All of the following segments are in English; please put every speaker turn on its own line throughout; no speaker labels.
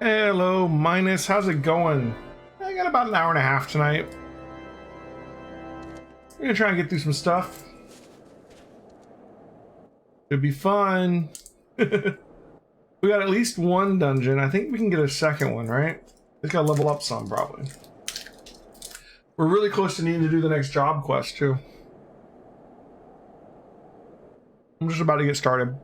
Hello, Minus. How's it going? I got about an hour and a half tonight. We're gonna try and get through some stuff. Should be fun. We got at least one dungeon. I think we can get a second one, right? Just gotta level up some, probably. We're really close to needing to do the next job quest, too. I'm just about to get started.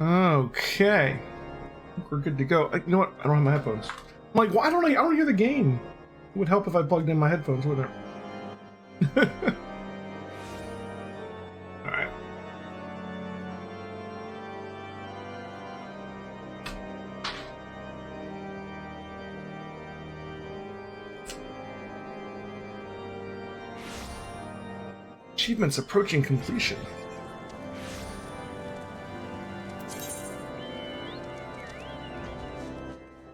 Okay, we're good to go. You know what? I don't have my headphones. I'm like, why don't I don't hear the game? It would help if I plugged in my headphones, wouldn't it? All right. Achievements approaching completion.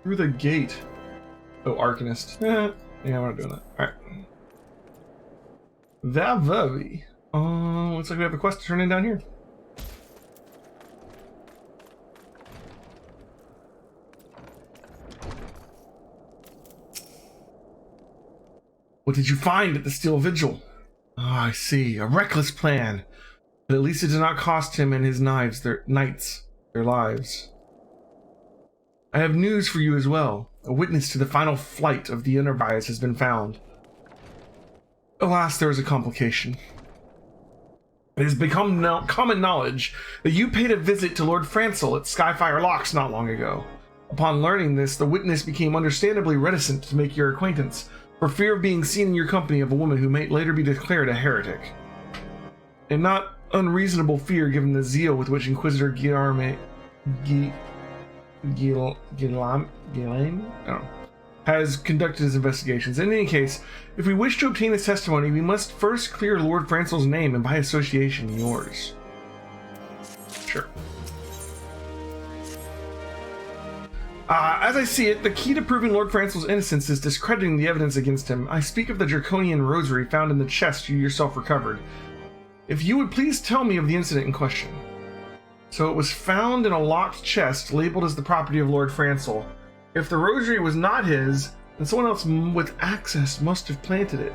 Through the gate. Oh, Arcanist. Yeah, we're not doing that. Alright. Valvavi. Looks like we have a quest to turn in down here. What did you find at the Steel Vigil? Oh, I see. A reckless plan. But at least it did not cost him and his knights their lives. I have news for you as well. A witness to the final flight of the Enterprise has been found. Alas, there is a complication. It has become common knowledge that you paid a visit to Lord Francel at Skyfire Locks not long ago. Upon learning this, the witness became understandably reticent to make your acquaintance, for fear of being seen in your company of a woman who may later be declared a heretic. A not unreasonable fear given the zeal with which Inquisitor Guillerme has conducted his investigations. In any case, if we wish to obtain his testimony, we must first clear Lord Francel's name and by association yours. Sure. As I see it, the key to proving Lord Francel's innocence is discrediting the evidence against him. I speak of the draconian rosary found in the chest you yourself recovered. If you would please tell me of the incident in question. So it was found in a locked chest labeled as the property of Lord Francel. If the rosary was not his, then someone else with access must have planted it.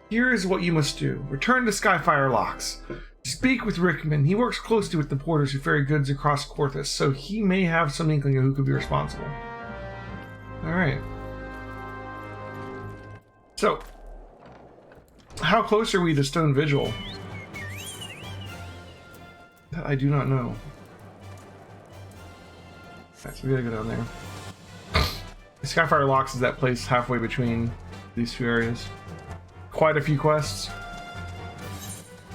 Here is what you must do. Return to Skyfire Locks. Speak with Rickman. He works closely with the porters who ferry goods across Quarthus, so he may have some inkling of who could be responsible. Alright. So, how close are we to Stone Vigil? That I do not know. Alright, so we gotta go down there. Skyfire Locks is that place halfway between these two areas. Quite a few quests.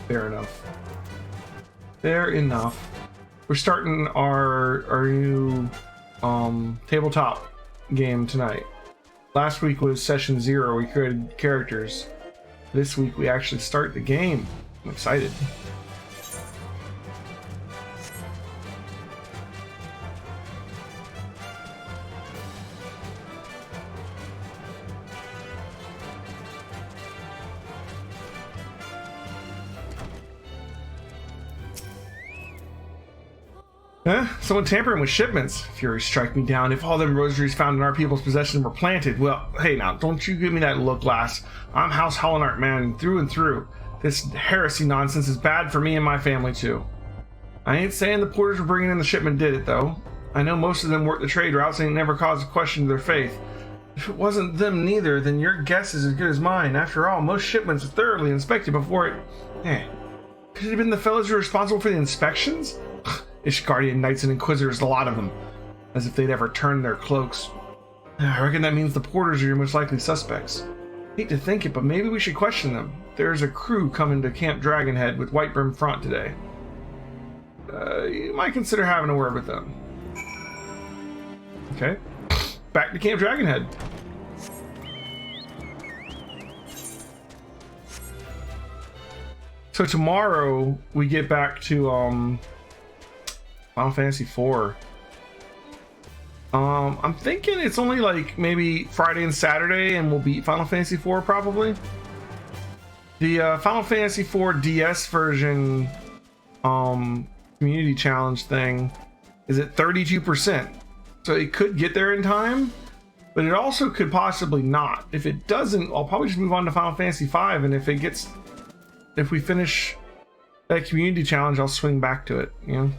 Fair enough. Fair enough. We're starting our new tabletop game tonight. Last week was session 0. We created characters. This week we actually start the game. I'm excited. Huh? Someone tampering with shipments. Fury strike me down. If all them rosaries found in our people's possession were planted, well, hey now, don't you give me that look, lass. I'm House Hollenart man through and through. This heresy nonsense is bad for me and my family too. I ain't saying the porters were bringing in the shipment did it though. I know most of them worked the trade routes and it never caused a question to their faith. If it wasn't them neither, then your guess is as good as mine. After all, most shipments are thoroughly inspected before it... Could it have been the fellows who were responsible for the inspections? Ishgardian Knights and Inquisitors, a lot of them. As if they'd ever turned their cloaks. I reckon that means the porters are your most likely suspects. Hate to think it, but maybe we should question them. There's a crew coming to Camp Dragonhead with White Brim Front today. You might consider having a word with them. Okay. Back to Camp Dragonhead. So tomorrow we get back to Final Fantasy IV. I'm thinking it's only like maybe Friday and Saturday, and we'll beat Final Fantasy IV probably. The Final Fantasy IV DS version community challenge thing is at 32%, so it could get there in time, but it also could possibly not. If it doesn't, I'll probably just move on to Final Fantasy V, and if we finish that community challenge, I'll swing back to it, you know.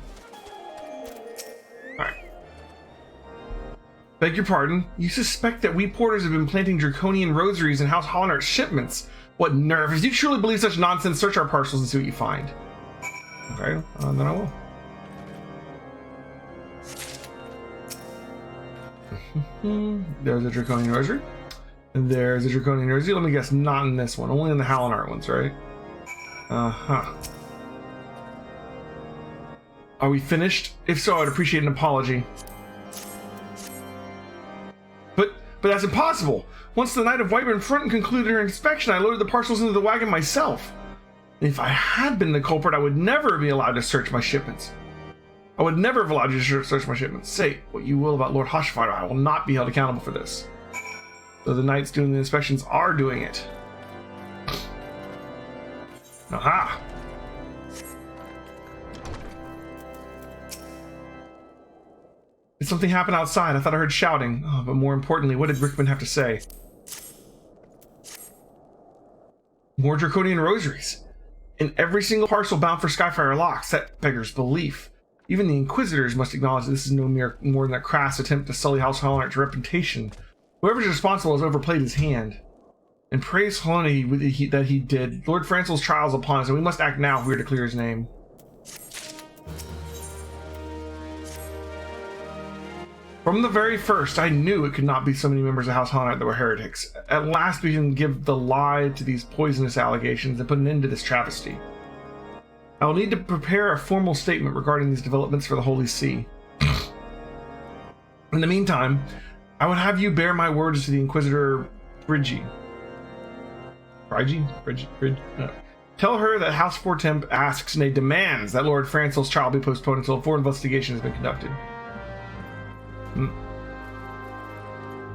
Beg your pardon, you suspect that we porters have been planting draconian rosaries in House Hollinart's shipments? What nerve! If you truly believe such nonsense, search our parcels and see what you find. Okay, then I will. There's a draconian rosary. There's a draconian rosary. Let me guess, not in this one, only in the Hollinart ones, right? Uh-huh. Are we finished? If so, I'd appreciate an apology. But that's impossible. Once the Knight of Whiterun Front concluded her inspection, I loaded the parcels into the wagon myself. If I had been the culprit, I would never be allowed to search my shipments. I would never have allowed you to search my shipments. Say what you will about Lord Hushfire, I will not be held accountable for this. So the knights doing the inspections are doing it. Aha! Did something happen outside? I thought I heard shouting. Oh, but more importantly, what did Rickman have to say? More draconian rosaries. In every single parcel bound for Skyfire locks. That beggars belief. Even the Inquisitors must acknowledge that this is no more than a crass attempt to sully House Hollinart's reputation. Whoever's responsible has overplayed his hand. And praise Hallowney that he did. Lord Francel's trial is upon us, and we must act now if we are to clear his name. From the very first, I knew it could not be so many members of House Hollinart that were heretics. At last we can give the lie to these poisonous allegations and put an end to this travesty. I will need to prepare a formal statement regarding these developments for the Holy See. In the meantime, I would have you bear my words to the Inquisitor Brigi. Tell her that House Fortemp asks, nay demands, that Lord Francel's trial be postponed until a full investigation has been conducted.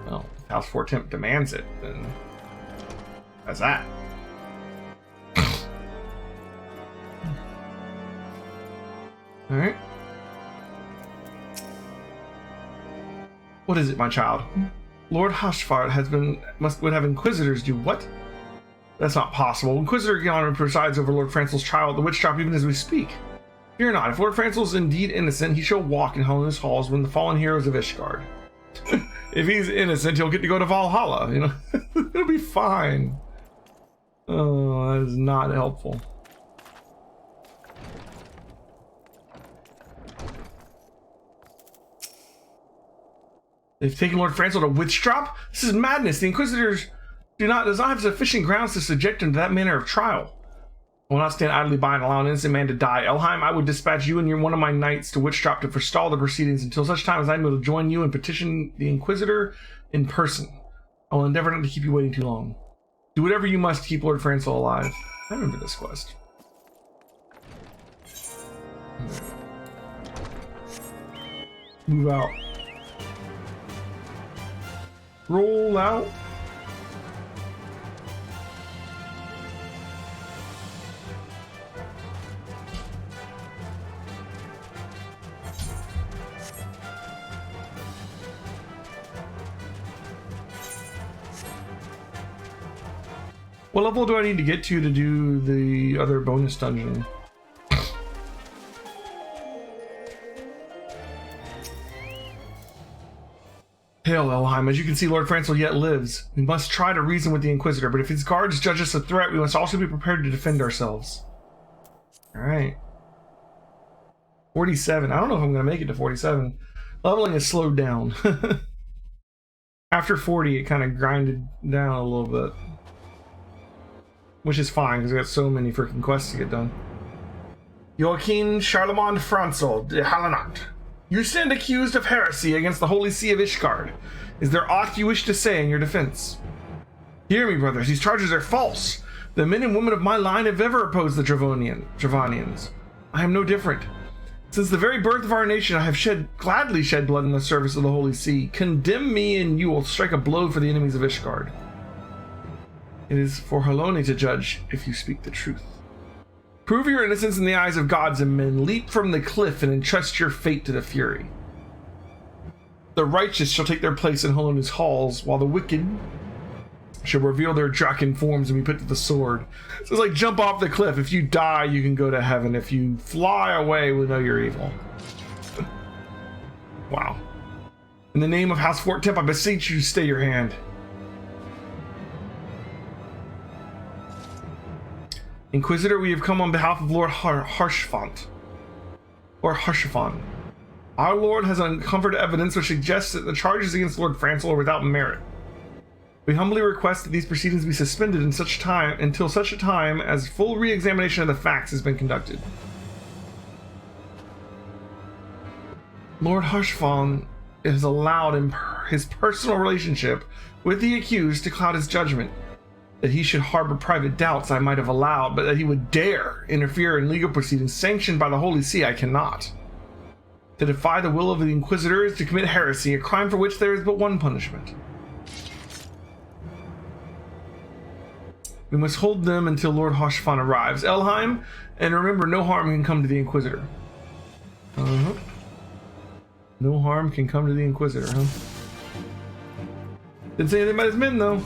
Well, if House Fortemp demands it, then that's that. Alright. What is it, my child? Lord Hushfire would have Inquisitors do what? That's not possible. Inquisitor Gilded presides over Lord Francel's trial at the witch shop even as we speak. Fear not, if Lord Francel is indeed innocent, he shall walk in Helena's halls when the fallen heroes of Ishgard. If he's innocent, he'll get to go to Valhalla, you know? It'll be fine. Oh, that is not helpful. They've taken Lord Francel to witch drop? This is madness. The Inquisitors does not have sufficient grounds to subject him to that manner of trial. I will not stand idly by and allow an innocent man to die. Elheim, I would dispatch you and one of my knights to Witchdrop to forestall the proceedings until such time as I am able to join you and petition the Inquisitor in person. I will endeavor not to keep you waiting too long. Do whatever you must to keep Lord Francel alive. I remember this quest. Move out. Roll out. What level do I need to get to do the other bonus dungeon? Hail, Elheim. As you can see, Lord Francel yet lives. We must try to reason with the Inquisitor, but if his guards judge us a threat, we must also be prepared to defend ourselves. Alright. 47. I don't know if I'm going to make it to 47. Leveling is slowed down. After 40, it kind of grinded down a little bit. Which is fine, because we got so many freaking quests to get done. Joachim Charlemont Franzel de Halenat. You stand accused of heresy against the Holy See of Ishgard. Is there aught you wish to say in your defense? Hear me, brothers, these charges are false. The men and women of my line have ever opposed the Dravonians. I am no different. Since the very birth of our nation, I have gladly shed blood in the service of the Holy See. Condemn me, and you will strike a blow for the enemies of Ishgard. It is for Haloni to judge if you speak the truth. Prove your innocence in the eyes of gods and men. Leap from the cliff and entrust your fate to the Fury. The righteous shall take their place in Haloni's halls, while the wicked shall reveal their Draken forms and be put to the sword. So it's like jump off the cliff. If you die, you can go to heaven. If you fly away, we know you're evil. Wow. In the name of House Fort Temp, I beseech you, stay your hand. Inquisitor, we have come on behalf of Lord Harshfont. Or Harshfon. Our Lord has uncovered evidence which suggests that the charges against Lord Franzel are without merit. We humbly request that these proceedings be suspended until such a time as full re-examination of the facts has been conducted. Lord Harshfon has allowed his personal relationship with the accused to cloud his judgment. That he should harbor private doubts I might have allowed, but that he would dare interfere in legal proceedings sanctioned by the Holy See, I cannot. To defy the will of the Inquisitor is to commit heresy, a crime for which there is but one punishment. We must hold them until Lord Harshfon arrives. Elheim, and remember, no harm can come to the Inquisitor. No harm can come to the Inquisitor, huh? Didn't say anything about his men, though.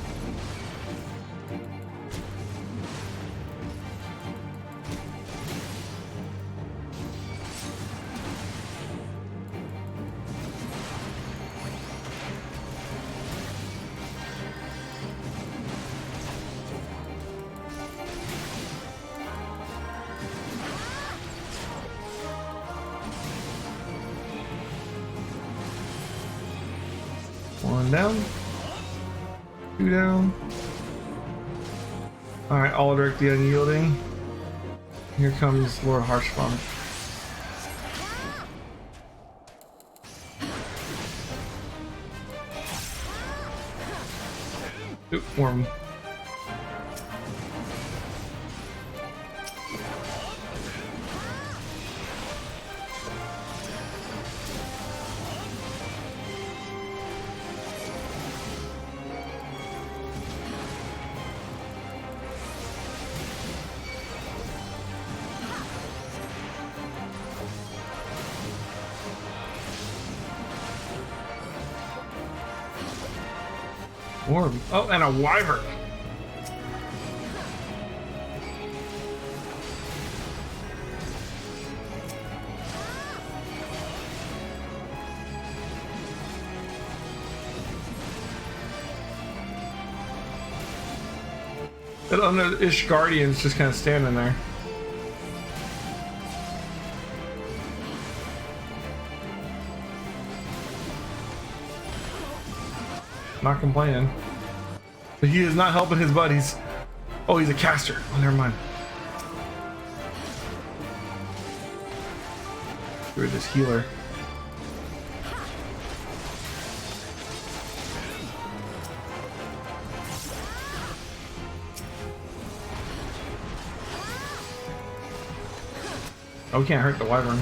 One down. Two down. Alright, Aldrich the Unyielding. Here comes Lord Harshfon. Oop, worm. Worm. Oh, and a wyvern. That other Ishgardian's just kind of standing there. Not complaining. But he is not helping his buddies. Oh, he's a caster. Oh, never mind. We're this healer. Oh, we can't hurt the wyvern.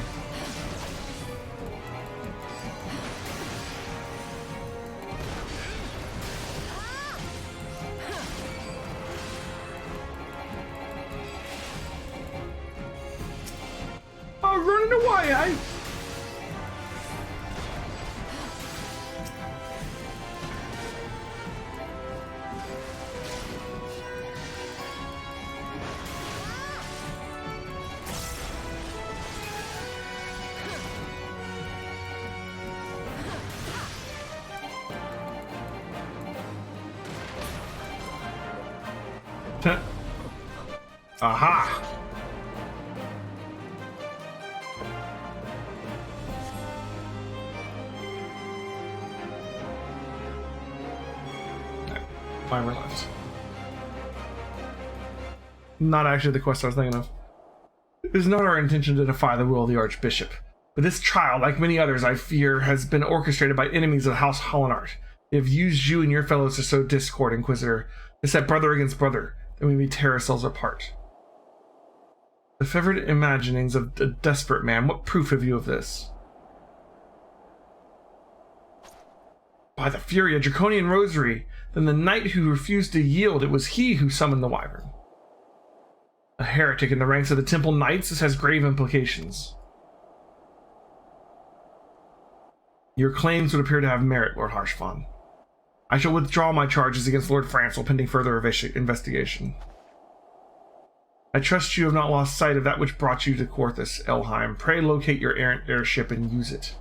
Aha! Right, 5 left. not actually the quest I was thinking of. It is not our intention to defy the will of the Archbishop. But this trial, like many others, I fear, has been orchestrated by enemies of House Hollenart. They have used you and your fellows to sow discord, Inquisitor, to set brother against brother, that we may tear ourselves apart. The fevered imaginings of a desperate man, what proof have you of this? By the fury, a draconian rosary. Then the knight who refused to yield, it was he who summoned the wyvern. A heretic in the ranks of the Temple Knights, this has grave implications. Your claims would appear to have merit, Lord Harshfon. I shall withdraw my charges against Lord Francel pending further investigation. I trust you have not lost sight of that which brought you to Corthus, Elheim. Pray locate your errant airship and use it.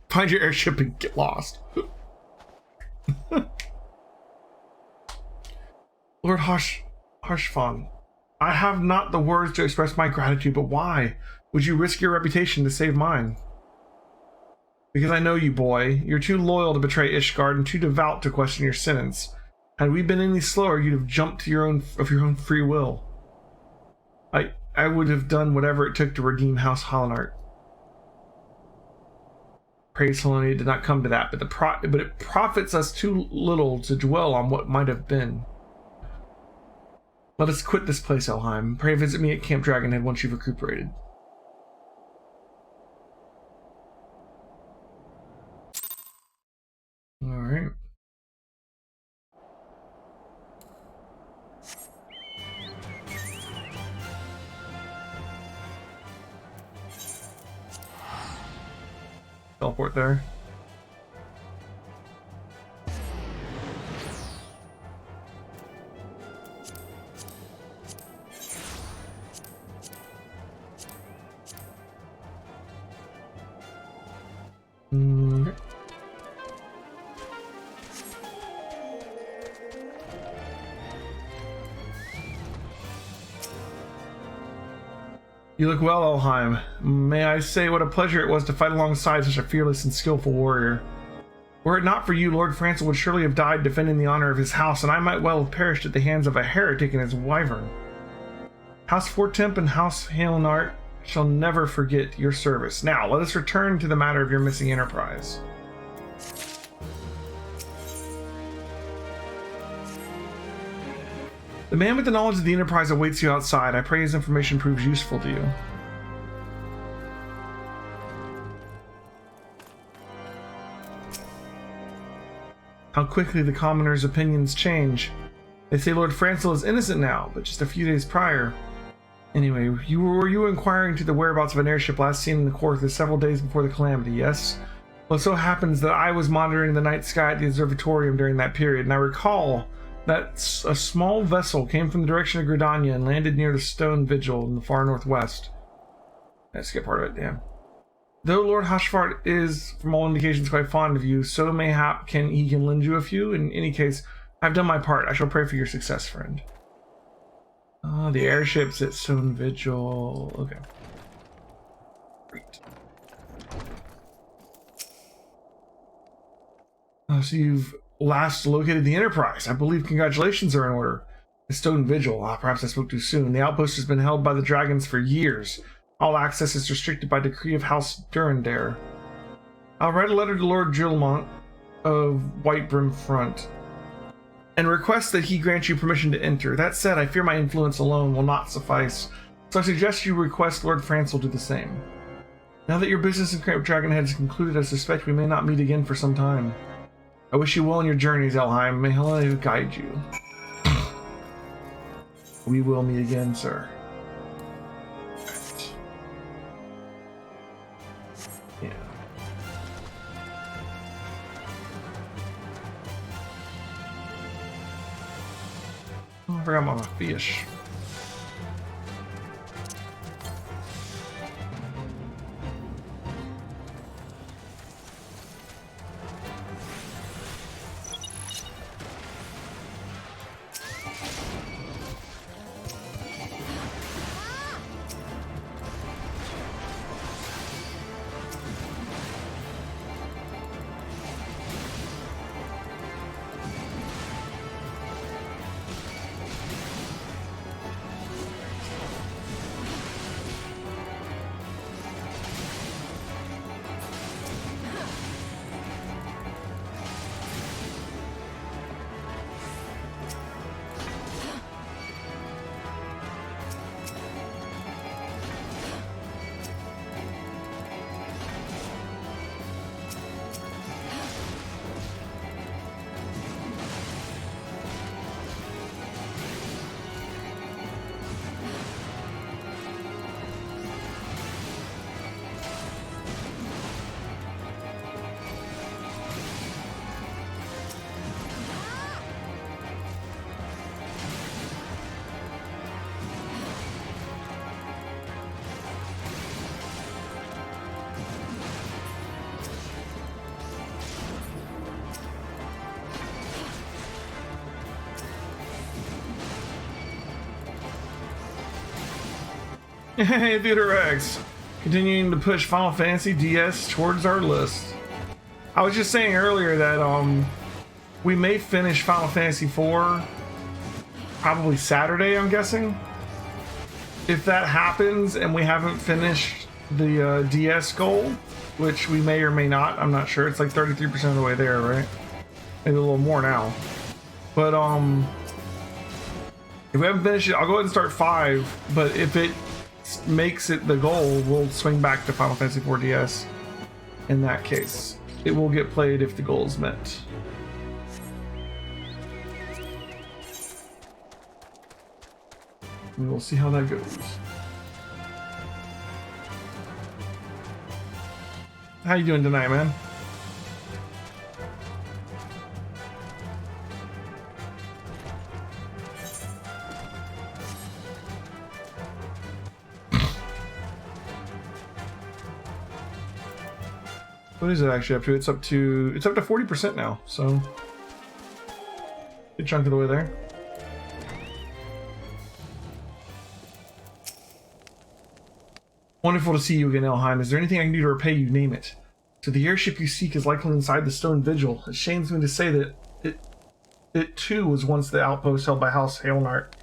Find your airship and get lost. Lord Harshfon, I have not the words to express my gratitude, but why would you risk your reputation to save mine? Because I know you, boy. You're too loyal to betray Ishgard and too devout to question your sentence. Had we been any slower, you'd have jumped to your own free will. I would have done whatever it took to redeem House Hollenart. Praise Helene, it did not come to that, but it profits us too little to dwell on what might have been. Let us quit this place, Elheim. Pray visit me at Camp Dragonhead once you've recuperated. Alright. Teleport there. You look well, Elheim. May I say what a pleasure it was to fight alongside such a fearless and skillful warrior. Were it not for you, Lord Francel would surely have died defending the honor of his house, and I might well have perished at the hands of a heretic and his wyvern. House Fortemp and House Hallenart shall never forget your service. Now, let us return to the matter of your missing enterprise. The man with the knowledge of the Enterprise awaits you outside. I pray his information proves useful to you. How quickly the commoners' opinions change. They say Lord Francel is innocent now, but just a few days prior. Anyway, were you inquiring to the whereabouts of an airship last seen in the Corthus several days before the calamity, yes? Well, it so happens that I was monitoring the night sky at the observatorium during that period, and I recall that a small vessel came from the direction of Gridania and landed near the Stone Vigil in the far northwest. I skip part of it, damn. Though Lord Hashfart is, from all indications, quite fond of you, so mayhap he can lend you a few. In any case, I've done my part. I shall pray for your success, friend. The airships at Stone Vigil. Okay. Great. So you've last located the Enterprise. I believe congratulations are in order. The Stone Vigil. Perhaps I spoke too soon. The outpost has been held by the dragons for years. All access is restricted by decree of House Durandare. I'll write a letter to Lord Drillmont of Whitebrim Front and request that he grant you permission to enter. That said, I fear my influence alone will not suffice, so I suggest you request Lord Francel do the same. Now that your business in Camp Dragonhead is concluded, I suspect we may not meet again for some time. I wish you well in your journeys, Elheim. May Helena guide you. We will meet again, sir. Yeah. Oh, I forgot my fish. Hey, Theater X! Continuing to push Final Fantasy DS towards our list. I was just saying earlier that we may finish Final Fantasy IV probably Saturday, I'm guessing. If that happens and we haven't finished the DS goal, which we may or may not, I'm not sure. It's like 33% of the way there, right? Maybe a little more now. But if we haven't finished it, I'll go ahead and start 5. But if it makes it the goal, we'll swing back to Final Fantasy IV DS. In that case, it will get played if the goal is met. We will see how that goes. How you doing tonight, man? What is it actually up to? It's up to 40% now, so good chunk of the way there. Wonderful to see you again, Elheim. Is there anything I can do to repay you? Name it. So the airship you seek is likely inside the Stone Vigil. It shames me to say that it too was once the outpost held by House Hailnart.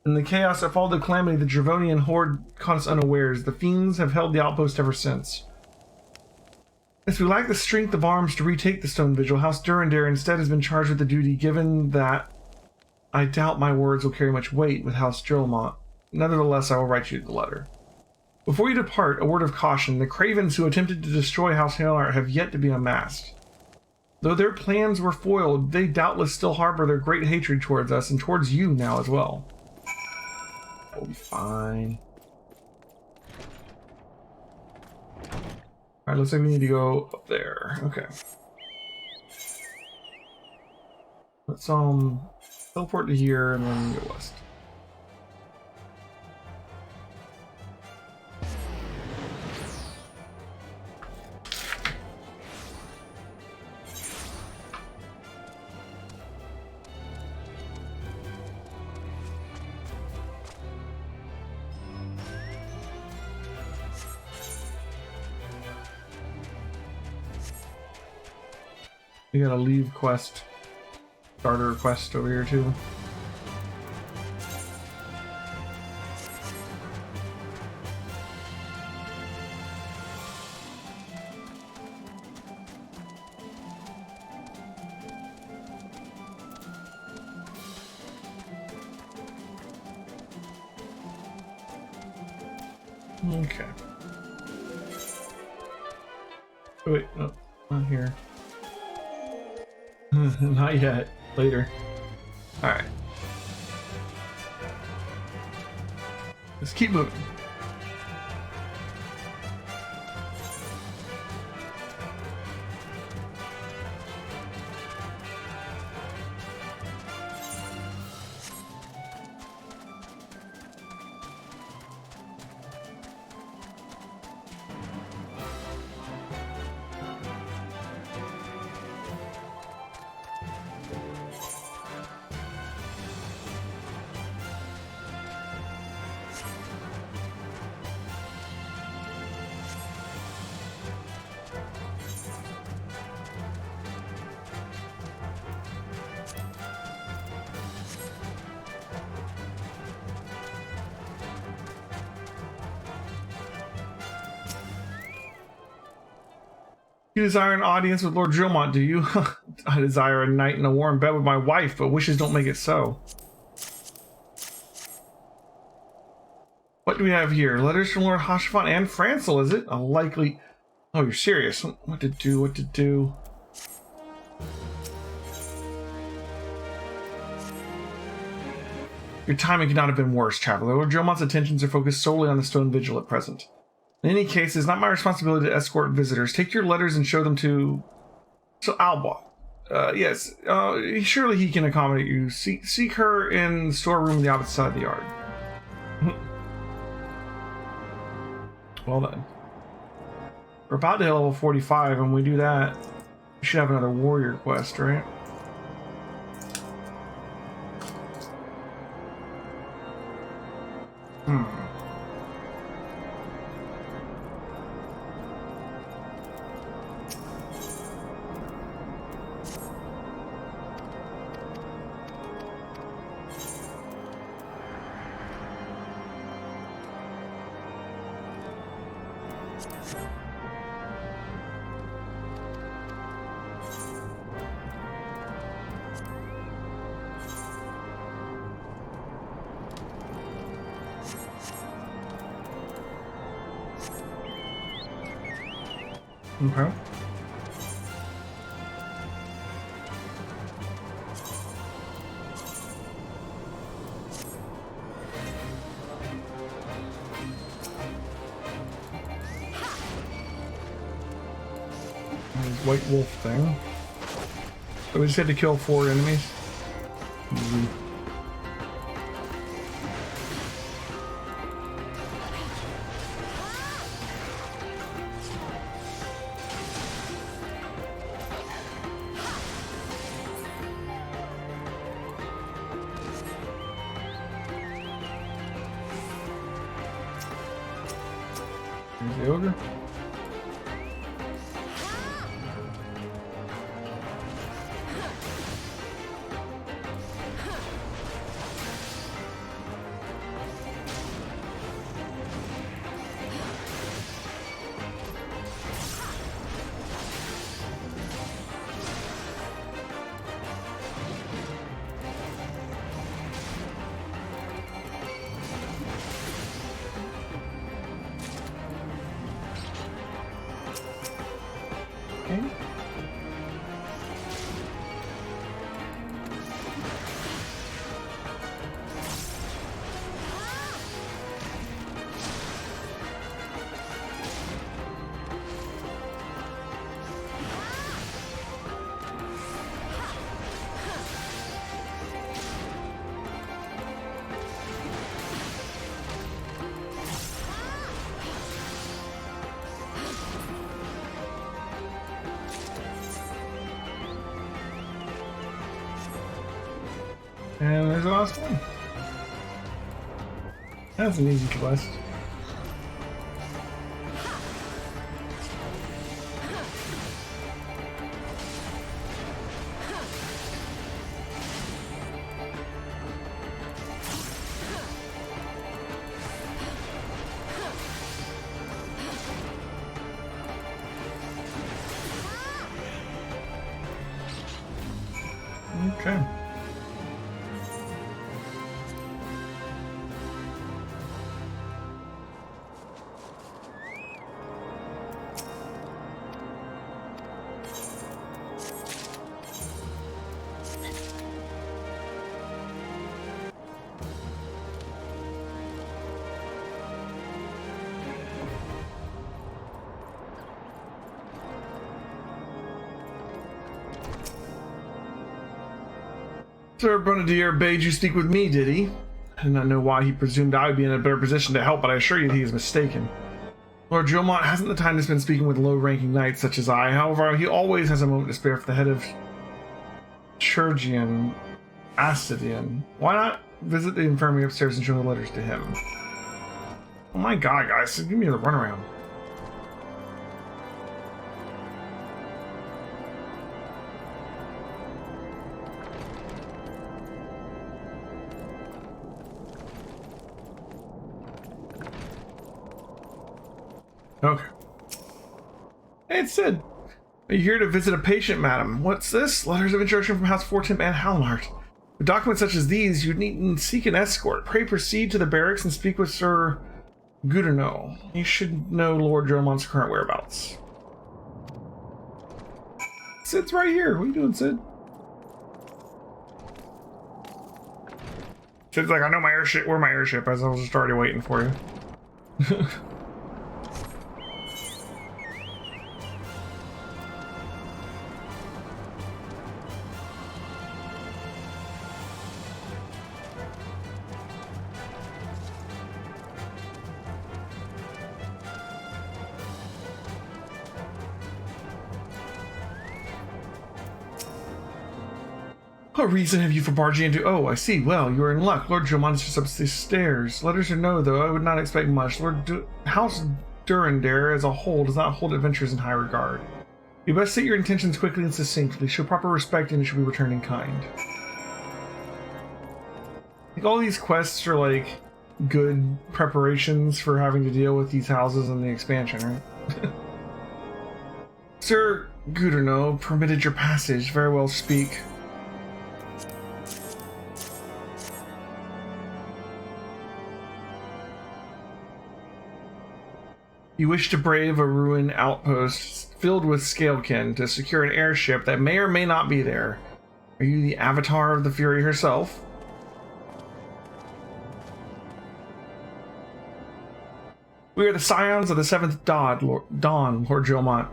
In the chaos that followed the calamity, the Dravonian horde caught us unawares. The fiends have held the outpost ever since. As we lack the strength of arms to retake the Stone Vigil, House Durandare instead has been charged with the duty, given that I doubt my words will carry much weight with House Gilmont. Nevertheless, I will write you the letter. Before you depart, a word of caution. The Cravens who attempted to destroy House Hailnart have yet to be unmasked. Though their plans were foiled, they doubtless still harbor their great hatred towards us and towards you now as well. We'll be fine. Alright, looks like we need to go up there. Okay. Let's teleport to here and then go west. We got a leave quest, starter quest over here too. Okay. Oh, wait, no, not here. Not yet. Later. Alright. Let's keep moving. You desire an audience with Lord Drillmont, do you? I desire a night in a warm bed with my wife, but wishes don't make it so. What do we have here? Letters from Lord Hashafant and Francel, is it? A likely... Oh, you're serious. What to do, what to do. Your timing could not have been worse, traveler. Lord Drillmont's attentions are focused solely on the Stone Vigil at present. In any case, it's not my responsibility to escort visitors. Take your letters and show them to... So, Alba. Yes, surely he can accommodate you. Seek her in the storeroom on the opposite side of the yard. Well then. We're about to hit level 45, and when we do that, we should have another warrior quest, right? Okay. White wolf thing. So we just had to kill 4 enemies. Easy. There's the ogre. Okay. And there's the last one. That's an easy quest. Okay. Sir Bernadier bade you speak with me, did he? I did not know why he presumed I would be in a better position to help, but I assure you he is mistaken. Lord Gilmont hasn't the time to spend speaking with low-ranking knights such as I. However, he always has a moment to spare for the head of Chirurgian Acidian. Why not visit the infirmary upstairs and show the letters to him? Oh my god, guys, give me the runaround. Okay. Hey, it's Sid. Are you here to visit a patient, madam? What's this? Letters of introduction from House Fortemp and Hallenhart. With documents such as these, you need seek an escort. Pray proceed to the barracks and speak with Sir Gudernau. You should know Lord Dromont's current whereabouts. Sid's right here. What are you doing, Sid? Sid's like, I know my airship. Where my airship is. I was just already waiting for you. What reason have you for barging into... Oh, I see. Well, you are in luck. Lord Dromont is just up the stairs. Letters or no, though, I would not expect much. House Durandare as a whole does not hold adventures in high regard. You best state your intentions quickly and succinctly. Show proper respect and you should be returned in kind. I think all these quests are, like, good preparations for having to deal with these houses in the expansion, right? Sir Gudernau permitted your passage. Very well, speak. You wish to brave a ruined outpost filled with scalekin to secure an airship that may or may not be there. Are you the avatar of the Fury herself? We are the scions of the seventh dawn, Lord Gilmont.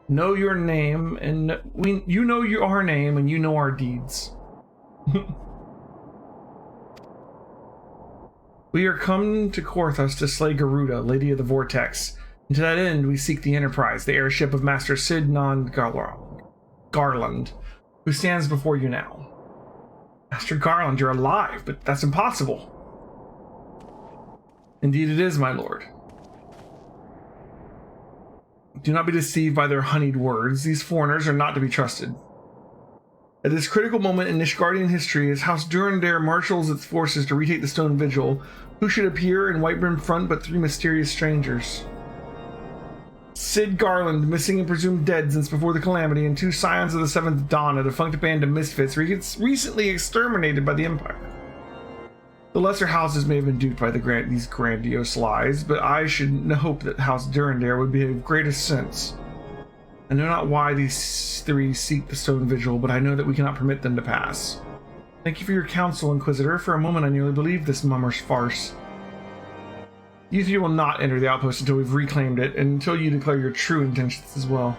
Know your name, and you know our name, and you know our deeds. We are come to Korthos to slay Garuda, Lady of the Vortex. And to that end, we seek the Enterprise, the airship of Master Sid Garland, who stands before you now. Master Garland, you're alive, but that's impossible. Indeed it is, my lord. Do not be deceived by their honeyed words. These foreigners are not to be trusted. At this critical moment in Nishgardian history, as House Durandare marshals its forces to retake the Stone Vigil, who should appear in Whitebrim front but three mysterious strangers? Sid Garland, missing and presumed dead since before the Calamity, and two scions of the Seventh Dawn, a defunct band of misfits recently exterminated by the Empire. The lesser houses may have been duped by these grandiose lies, but I should hope that House Durandare would be of greatest sense. I know not why these three seek the Stone Vigil, but I know that we cannot permit them to pass. Thank you for your counsel, Inquisitor. For a moment I nearly believed this mummer's farce. You three will not enter the outpost until we've reclaimed it, and until you declare your true intentions as well.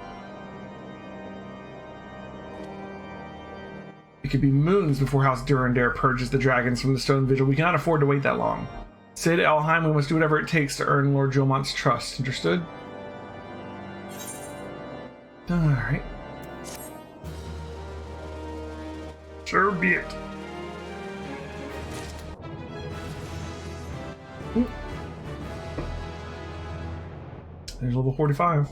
It could be moons before House Durandare purges the dragons from the Stone Vigil. We cannot afford to wait that long. Sid, Elheim, we must do whatever it takes to earn Lord Gilmont's trust. Understood? Alright. So be it. Ooh. There's level 45.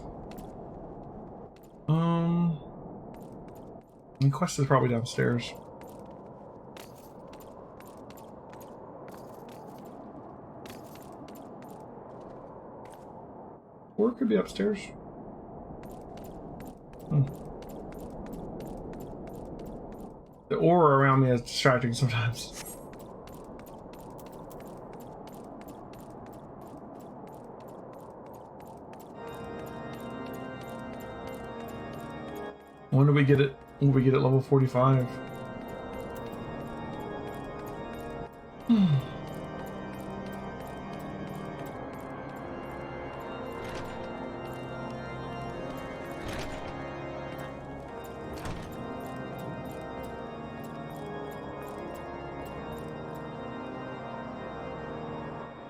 The quest is probably downstairs. Or it could be upstairs. The aura around me is distracting sometimes. When do we get it? When we get it level 45?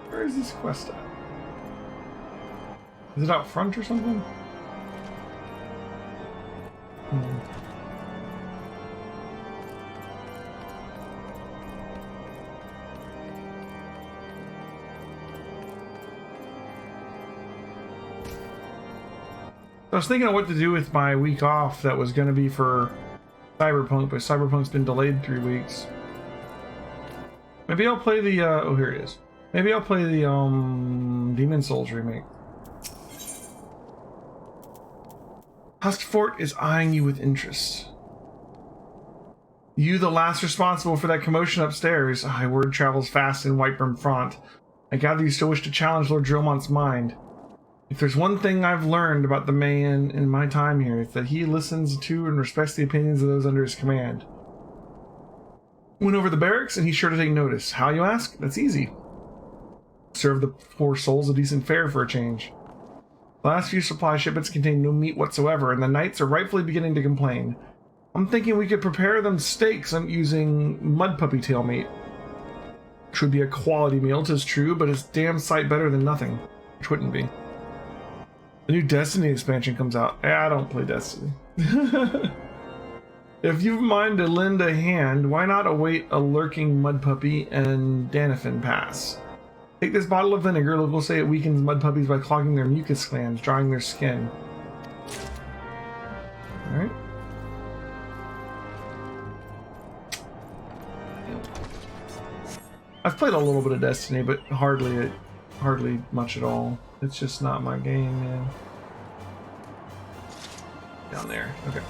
Where is this quest at? Is it out front or something? I was thinking of what to do with my week off that was going to be for Cyberpunk, but Cyberpunk's been delayed 3 weeks. Maybe I'll play the, oh here it is. Maybe I'll play the, Demon Souls remake. Husk Fort is eyeing you with interest. You, the last responsible for that commotion upstairs. Word travels fast in Whitebrim front. I gather you still wish to challenge Lord Drillmont's mind. If there's one thing I've learned about the man in my time here, it's that he listens to and respects the opinions of those under his command. Went over the barracks, and he's sure to take notice. How, you ask? That's easy. Serve the poor souls a decent fare for a change. The last few supply shipments contain no meat whatsoever, and the knights are rightfully beginning to complain. I'm thinking we could prepare them steaks using mud puppy tail meat. Which would be a quality meal, 'tis true, but it's damn sight better than nothing. Which wouldn't be. The new Destiny expansion comes out. I don't play Destiny. If you mind to lend a hand, why not await a lurking mud puppy and Danifin pass? Take this bottle of vinegar. Locals say it weakens mud puppies by clogging their mucus glands, drying their skin. Alright. I've played a little bit of Destiny, but hardly much at all. It's just not my game, man. Down there. Okay.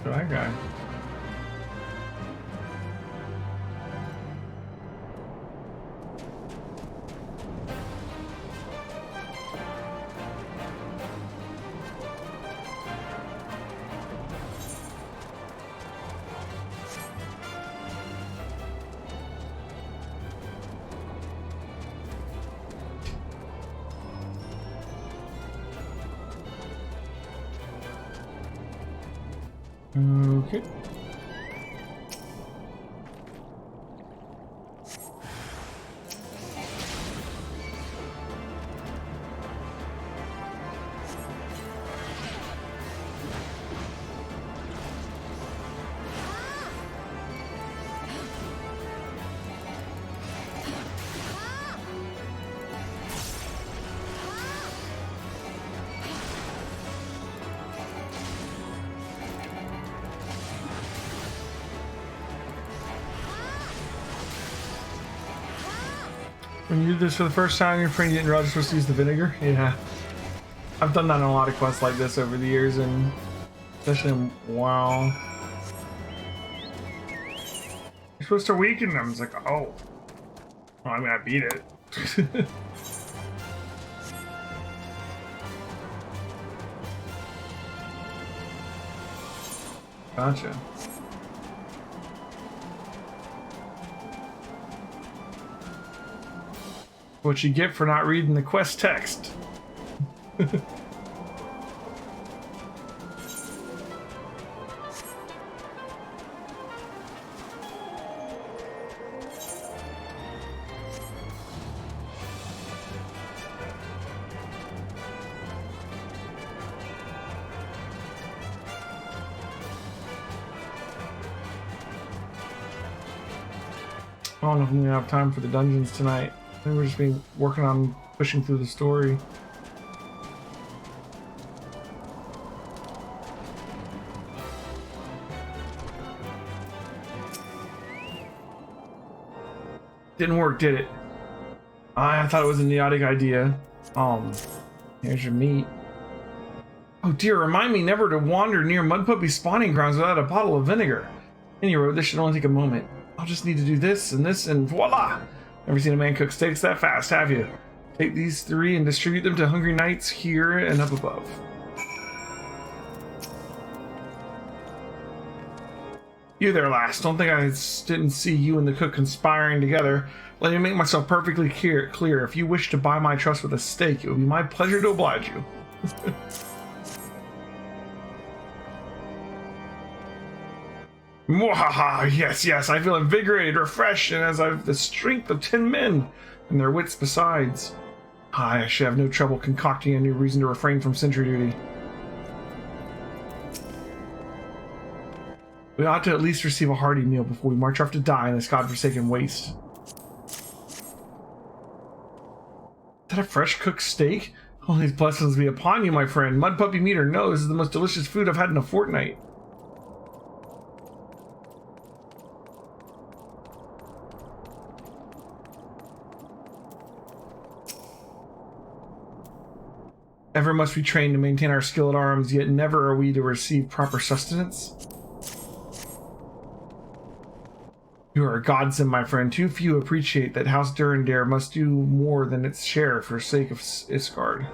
That guy. Okay. When you do this for the first time, your friend didn't realize you're supposed to use the vinegar? Yeah. I've done that on a lot of quests like this over the years, and especially in WoW. You're supposed to weaken them. It's like, oh. Well, I mean, I beat it. Gotcha. What you get for not reading the quest text. I don't know if I'm gonna have time for the dungeons tonight. I think we're just been working on pushing through the story. Didn't work, did it? I thought it was an idiotic idea. Here's your meat. Oh dear, remind me never to wander near mud puppy spawning grounds without a bottle of vinegar. Anyway, this should only take a moment. I'll just need to do this, and voila! Never seen a man cook steaks that fast, have you? Take these 3 and distribute them to hungry knights here and up above. You there, lass. Don't think I didn't see you and the cook conspiring together. Let me make myself perfectly clear. If you wish to buy my trust with a steak, it would be my pleasure to oblige you. Mwahaha! Yes, I feel invigorated, refreshed, and as I've the strength of 10 men, and their wits besides. I should have no trouble concocting a new reason to refrain from sentry duty. We ought to at least receive a hearty meal before we march off to die in this godforsaken waste. Is that a fresh cooked steak? All these blessings be upon you, my friend. Mud puppy meat or no, this is the most delicious food I've had in a fortnight. Ever must we train to maintain our skill at arms, yet never are we to receive proper sustenance? You are a godsend, my friend. Too few appreciate that House Durandare must do more than its share for sake of Isgard.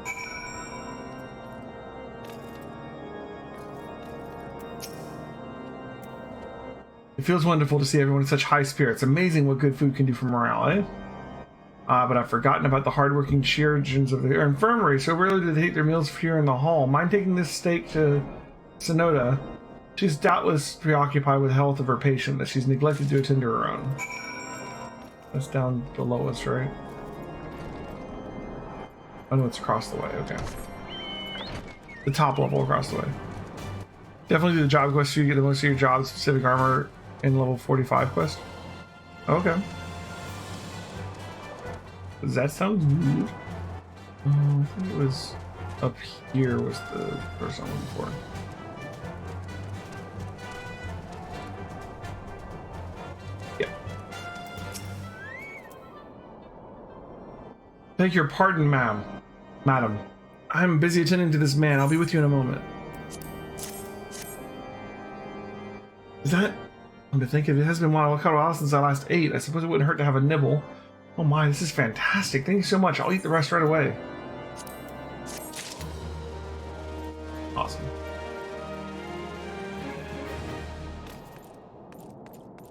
It feels wonderful to see everyone in such high spirits. Amazing what good food can do for morale, eh? But I've forgotten about the hardworking chirurgeons of the infirmary. So rarely do they take their meals here in the hall. Mind taking this steak to Sonoda? She's doubtless preoccupied with the health of her patient that she's neglected to attend to her own. That's down below us, right? Oh no, it's across the way, okay. The top level across the way. Definitely do the job quest so you get the most of your job specific armor in level 45 quest. Okay. Does that sound good? I think it was up here was the person I'm looking for. Yeah. Beg your pardon, madam. I'm busy attending to this man. I'll be with you in a moment. Is that? I'm to think it has been a while since I last ate. I suppose it wouldn't hurt to have a nibble. Oh my, this is fantastic. Thank you so much. I'll eat the rest right away. Awesome.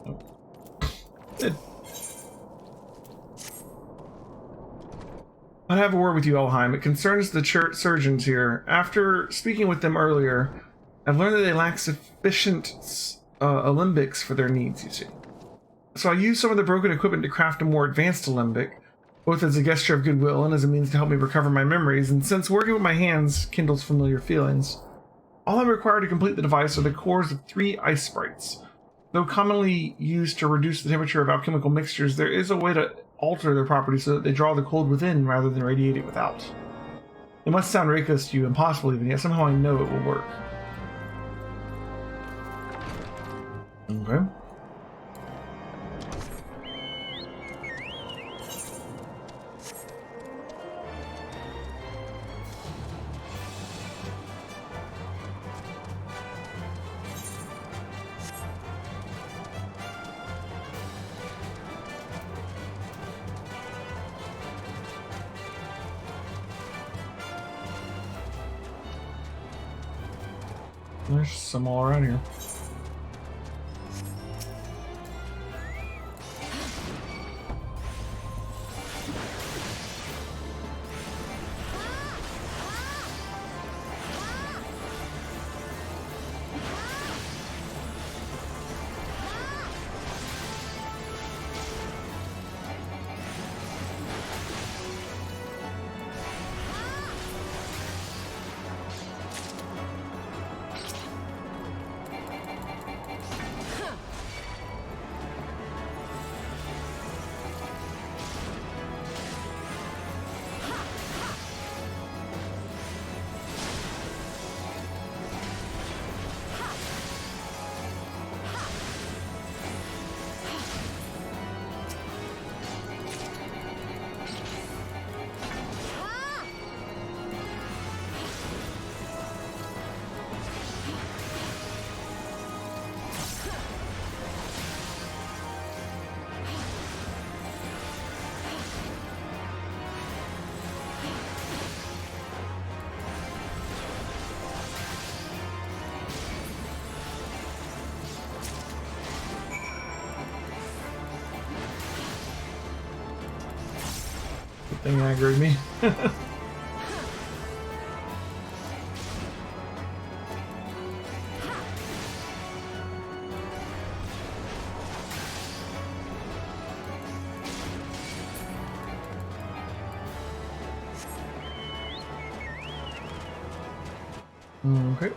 Oh. Good. I have a word with you, Elheim. It concerns the church surgeons here. After speaking with them earlier, I've learned that they lack sufficient alembics for their needs, you see. So I used some of the broken equipment to craft a more advanced alembic, both as a gesture of goodwill and as a means to help me recover my memories, and since working with my hands kindles familiar feelings, all I'm required to complete the device are the cores of 3 ice sprites. Though commonly used to reduce the temperature of alchemical mixtures, there is a way to alter their properties so that they draw the cold within rather than radiate it without. It must sound ridiculous to you, impossible even, yet somehow I know it will work. Okay. There's some all around here. Thing aggroed me. Okay.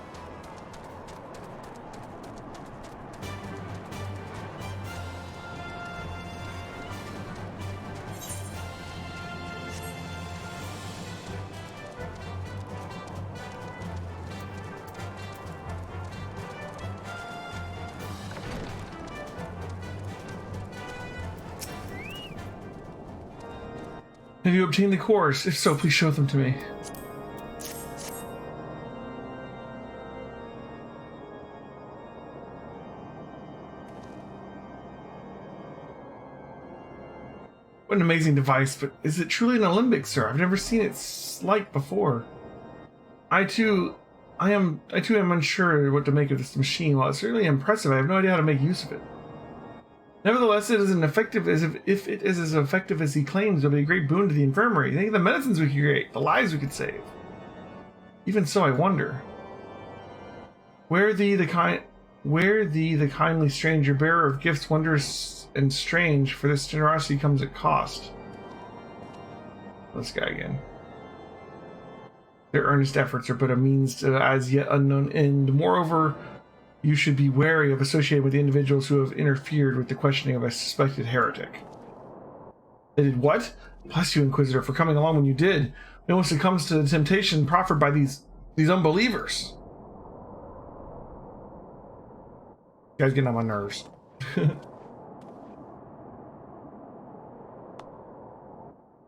Have you obtained the cores? If so, please show them to me. What an amazing device, but is it truly an alembic, sir? I've never seen its like before. I too am unsure what to make of this machine. While it's certainly impressive, I have no idea how to make use of it. Nevertheless, it is if it is as effective as he claims, it'll be a great boon to the infirmary. Think of the medicines we could create, the lives we could save. Even so, I wonder. Where thee the kindly stranger, bearer of gifts wondrous and strange, for this generosity comes at cost. This guy again. Their earnest efforts are but a means to as yet unknown end. Moreover, You should be wary of associating with the individuals who have interfered with the questioning of a suspected heretic. They did what? Bless you, Inquisitor, for coming along when you did. No one succumbs to the temptation proffered by these unbelievers. You guys getting on my nerves.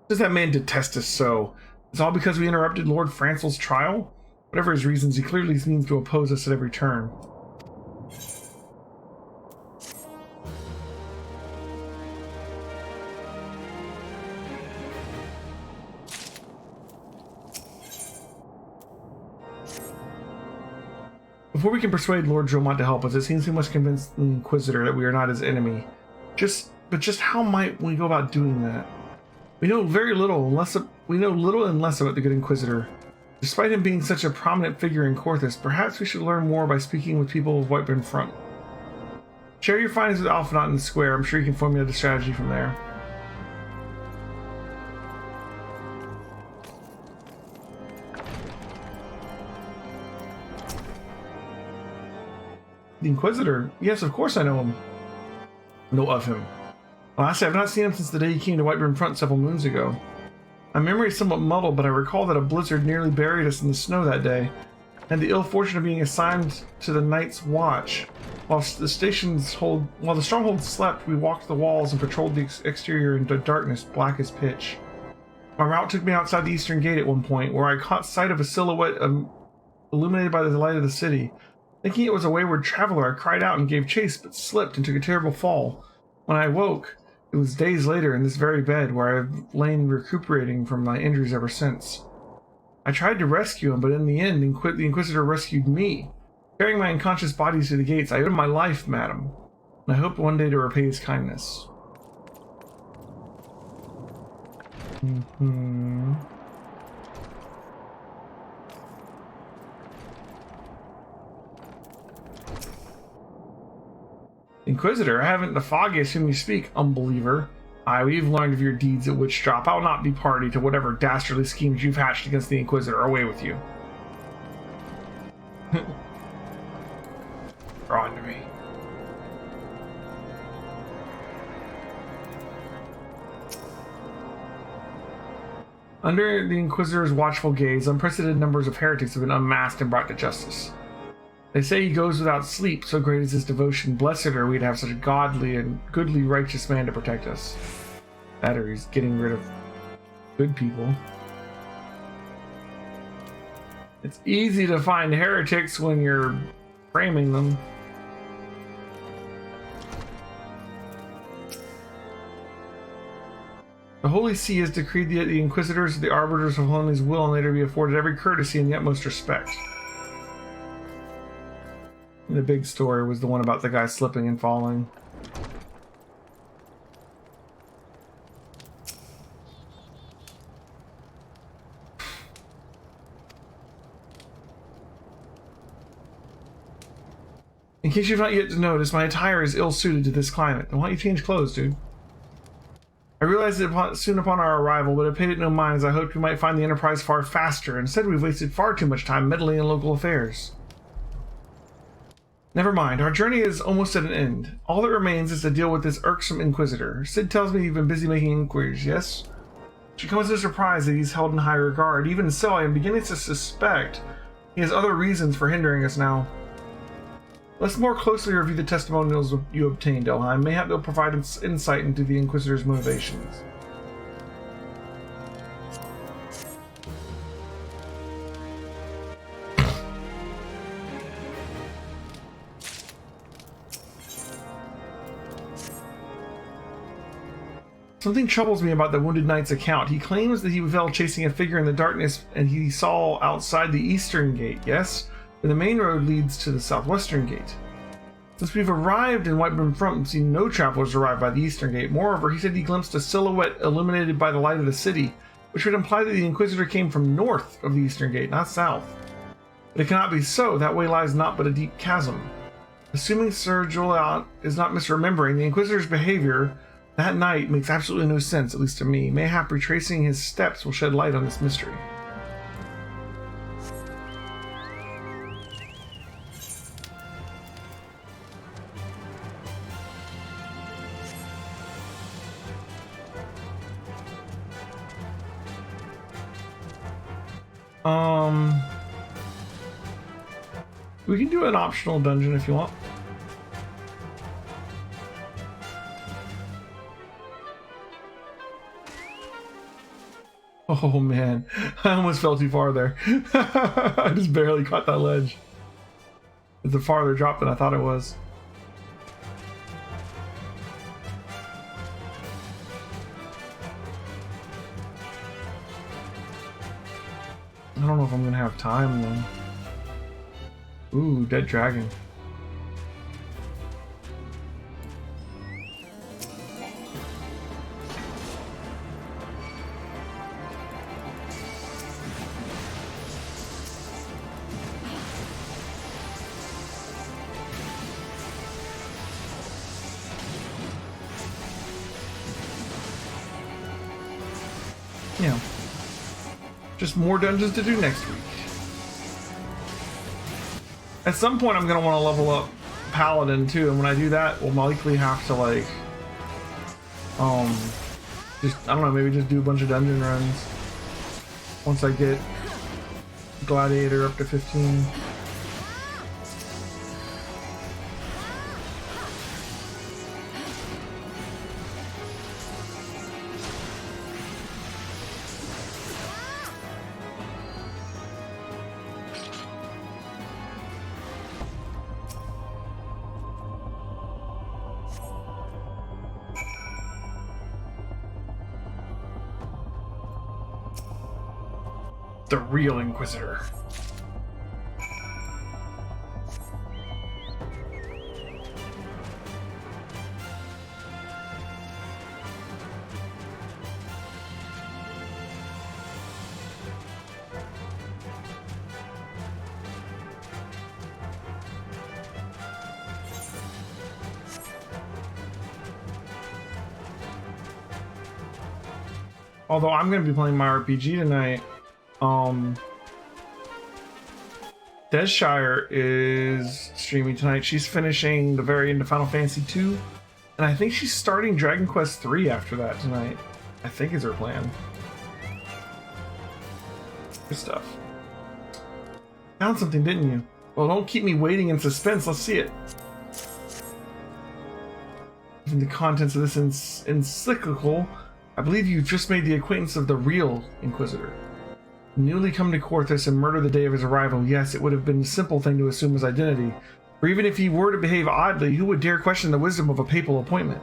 Does that man detest us so? It's all because we interrupted Lord Francel's trial? Whatever his reasons, he clearly seems to oppose us at every turn. Before we can persuade Lord Dromont to help us, it seems we must convince the Inquisitor that we are not his enemy. But just how might we go about doing that? We know little and less about the good Inquisitor. Despite him being such a prominent figure in Corthus, perhaps we should learn more by speaking with people of Whiteburn Front. Share your findings with Alphanot in the square. I'm sure you can formulate a strategy from there. The Inquisitor? Yes, of course I know him. Know of him. Lastly, I've not seen him since the day he came to Whiteburn Front several moons ago. My memory is somewhat muddled, but I recall that a blizzard nearly buried us in the snow that day, and the ill fortune of being assigned to the night's watch. While the stronghold slept, we walked the walls and patrolled the exterior in darkness, black as pitch. My route took me outside the eastern gate at one point, where I caught sight of a silhouette illuminated by the light of the city. Thinking it was a wayward traveler, I cried out and gave chase, but slipped and took a terrible fall. When I awoke, it was days later in this very bed, where I've lain recuperating from my injuries ever since. I tried to rescue him, but in the end, the Inquisitor rescued me. Carrying my unconscious body to the gates, I owed him my life, madam, and I hope one day to repay his kindness. Inquisitor, I haven't the foggiest whom you speak, unbeliever. Aye, we've learned of your deeds at Witchdrop. I will not be party to whatever dastardly schemes you've hatched against the Inquisitor. Away with you. Draw on to me. Under the Inquisitor's watchful gaze, unprecedented numbers of heretics have been unmasked and brought to justice. They say he goes without sleep, so great is his devotion. Blessed are we to have such a godly and goodly righteous man to protect us. That or he's getting rid of good people. It's easy to find heretics when you're framing them. The Holy See has decreed that the Inquisitors are the arbiters of Holy's will, and they are to be afforded every courtesy and the utmost respect. The big story was the one about the guy slipping and falling. In case you've not yet noticed, my attire is ill-suited to this climate. Why don't you change clothes, dude? I realized it soon upon our arrival, but I paid it no mind as I hoped we might find the Enterprise far faster. Instead, we've wasted far too much time meddling in local affairs. Never mind, our journey is almost at an end. All that remains is to deal with this irksome Inquisitor. Sid tells me you've been busy making inquiries, yes? She comes as a surprise that he's held in high regard. Even so, I am beginning to suspect he has other reasons for hindering us now. Let's more closely review the testimonials you obtained, Elheim. Mayhap they'll provide insight into the Inquisitor's motivations. Something troubles me about the Wounded Knight's account. He claims that he fell chasing a figure in the darkness and he saw outside the eastern gate, yes? But the main road leads to the southwestern gate. Since we've arrived in Whiteburn Front, we've seen no travelers arrive by the eastern gate. Moreover, he said he glimpsed a silhouette illuminated by the light of the city, which would imply that the Inquisitor came from north of the eastern gate, not south. But it cannot be so. That way lies naught but a deep chasm. Assuming Sir Joliot is not misremembering, the Inquisitor's behavior that night makes absolutely no sense, at least to me. Mayhap retracing his steps will shed light on this mystery. We can do an optional dungeon if you want. Oh man, I almost fell too far there. I just barely caught that ledge. It's a farther drop than I thought it was. I don't know if I'm gonna have time though. Ooh, dead dragon. Yeah. Just more dungeons to do next week. At some point, I'm gonna want to level up Paladin too, and when I do that, we'll likely have to like, just I don't know, maybe just do a bunch of dungeon runs once I get Gladiator up to 15. The real Inquisitor. Although I'm going to be playing my RPG tonight. Desshire is streaming tonight. She's finishing the very end of Final Fantasy 2, and I think she's starting Dragon Quest 3 after that tonight. I think is her plan. Good stuff. Found something, didn't you? Well, don't keep me waiting in suspense. Let's see it. In the contents of this encyclical, I believe you've just made the acquaintance of the real Inquisitor. Newly come to Quarthus and murder the day of his arrival. Yes, it would have been a simple thing to assume his identity. For even if he were to behave oddly, who would dare question the wisdom of a papal appointment?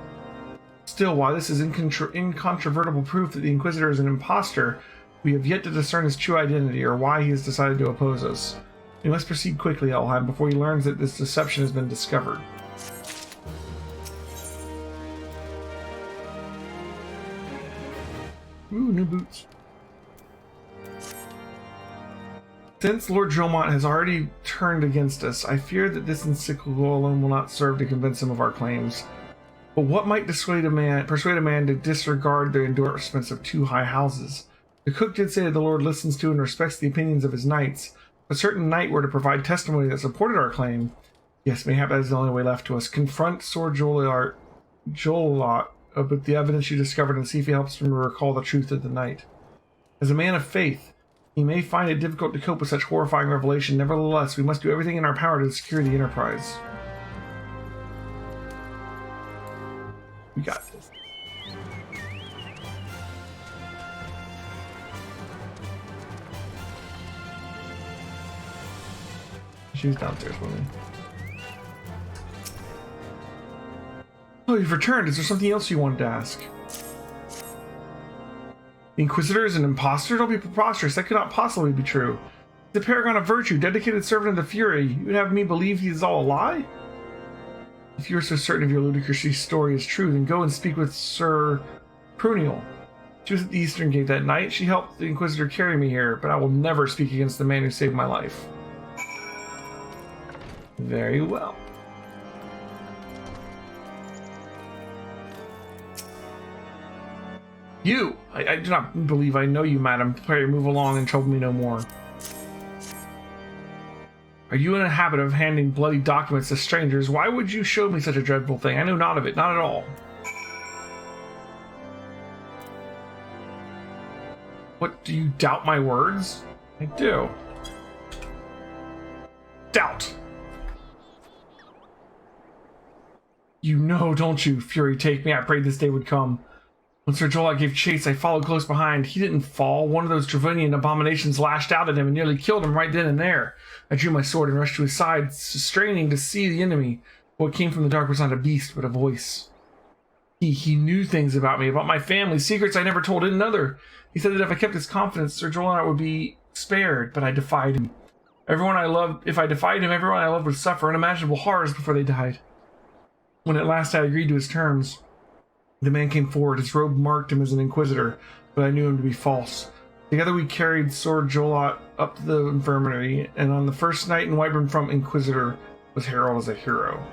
Still, while this is incontrovertible proof that the Inquisitor is an impostor, we have yet to discern his true identity or why he has decided to oppose us. We must proceed quickly, Elheim, before he learns that this deception has been discovered. Ooh, new boots. Since Lord Dromont has already turned against us, I fear that this encyclical alone will not serve to convince him of our claims. But what might persuade a man to disregard the endorsements of two high houses? The cook did say that the Lord listens to and respects the opinions of his knights. If a certain knight were to provide testimony that supported our claim, yes, mayhap that is the only way left to us. Confront Sir Jolot with the evidence you discovered and see if he helps him to recall the truth of the night. As a man of faith, he may find it difficult to cope with such horrifying revelation. Nevertheless, we must do everything in our power to secure the Enterprise. We got this. She's downstairs with me. Oh, you've returned. Is there something else you wanted to ask? The Inquisitor is an imposter? Don't be preposterous. That could not possibly be true. The paragon of virtue, dedicated servant of the Fury. You would have me believe he is all a lie? If you are so certain of your ludicrous story is true, then go and speak with Sir Pruniel. She was at the Eastern Gate that night. She helped the Inquisitor carry me here, but I will never speak against the man who saved my life. Very well. You! I do not believe I know you, madam. Pray move along and trouble me no more. Are you in a habit of handing bloody documents to strangers? Why would you show me such a dreadful thing? I know not of it, not at all. What, do you doubt my words? I do. Doubt. You know, don't you? Fury take me. I prayed this day would come. When Sir Jolot gave chase, I followed close behind. He didn't fall. One of those Dravonian abominations lashed out at him and nearly killed him right then and there. I drew my sword and rushed to his side, straining to see the enemy. What came from the dark was not a beast, but a voice. He knew things about me, about my family, secrets I never told another. He said that if I kept his confidence, Sir Jolot would be spared, but I defied him. If I defied him, everyone I loved would suffer unimaginable horrors before they died. When at last I agreed to his terms, the man came forward. His robe marked him as an inquisitor, but I knew him to be false. Together we carried Sir Jolot up to the infirmary, and on the first night in Whiteburn Front, Inquisitor was heralded as a hero.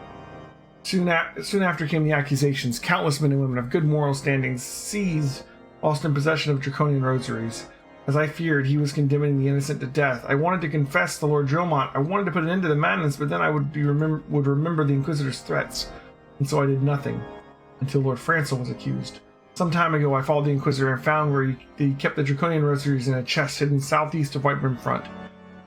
Soon after came the accusations. Countless men and women of good moral standing seized whilst in possession of draconian rosaries. As I feared, he was condemning the innocent to death. I wanted to confess to Lord Dromont. I wanted to put an end to the madness, but then I would remember the Inquisitor's threats, and so I did nothing until Lord Francel was accused. Some time ago, I followed the Inquisitor and found where he kept the draconian rosaries in a chest hidden southeast of Whiteburn Front.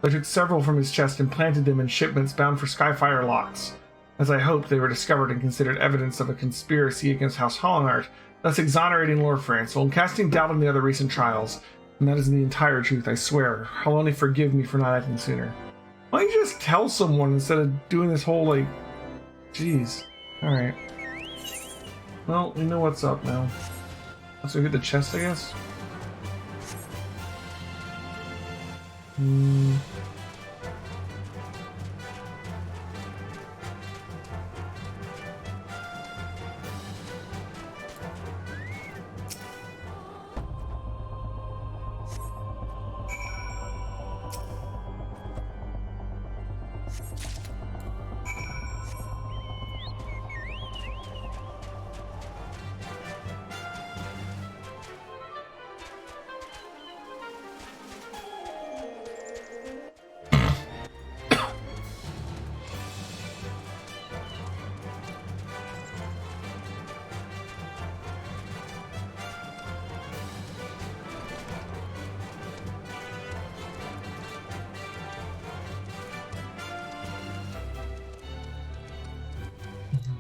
I took several from his chest and planted them in shipments bound for Skyfire locks. As I hoped, they were discovered and considered evidence of a conspiracy against House Hollinart, thus exonerating Lord Francel and casting doubt on the other recent trials. And that is the entire truth, I swear. I'll only forgive me for not acting sooner. Why don't you just tell someone instead of doing this whole, like... Jeez. Alright. Well, we know what's up now. Let's go get the chest, I guess.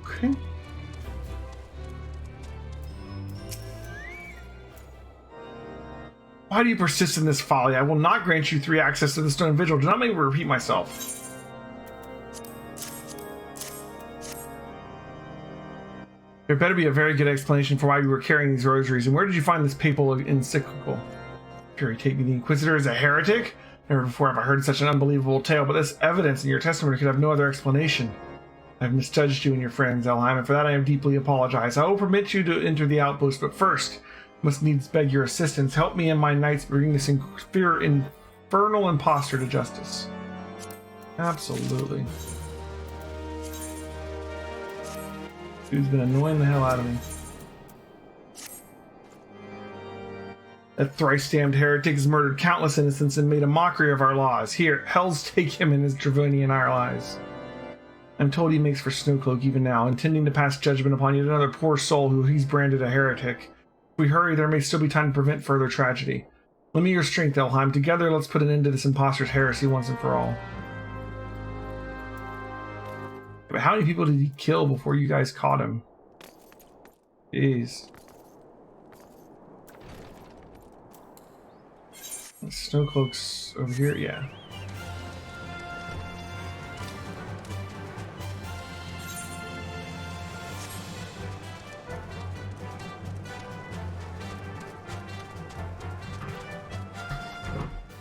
Okay. Why do you persist in this folly? I will not grant you 3 access to the stone vigil. Do not make me repeat myself. There better be a very good explanation for why you were carrying these rosaries, and where did you find this papal encyclical? Fury take me, the Inquisitor is a heretic? Never before have I heard such an unbelievable tale, but this evidence in your testimony could have no other explanation. I have misjudged you and your friends, Elheim, and for that I am deeply apologize. I will permit you to enter the outpost, but first, must needs beg your assistance. Help me and my knights bring this infernal imposter to justice. Absolutely. Dude's been annoying the hell out of me. That thrice-damned heretic has murdered countless innocents and made a mockery of our laws. Here, hells take him and his Dravonian allies. I'm told he makes for Snowcloak even now, intending to pass judgment upon yet another poor soul who he's branded a heretic. If we hurry, there may still be time to prevent further tragedy. Lend me your strength, Elheim. Together, let's put an end to this imposter's heresy once and for all. But how many people did he kill before you guys caught him? Jeez. Snowcloak's over here? Yeah.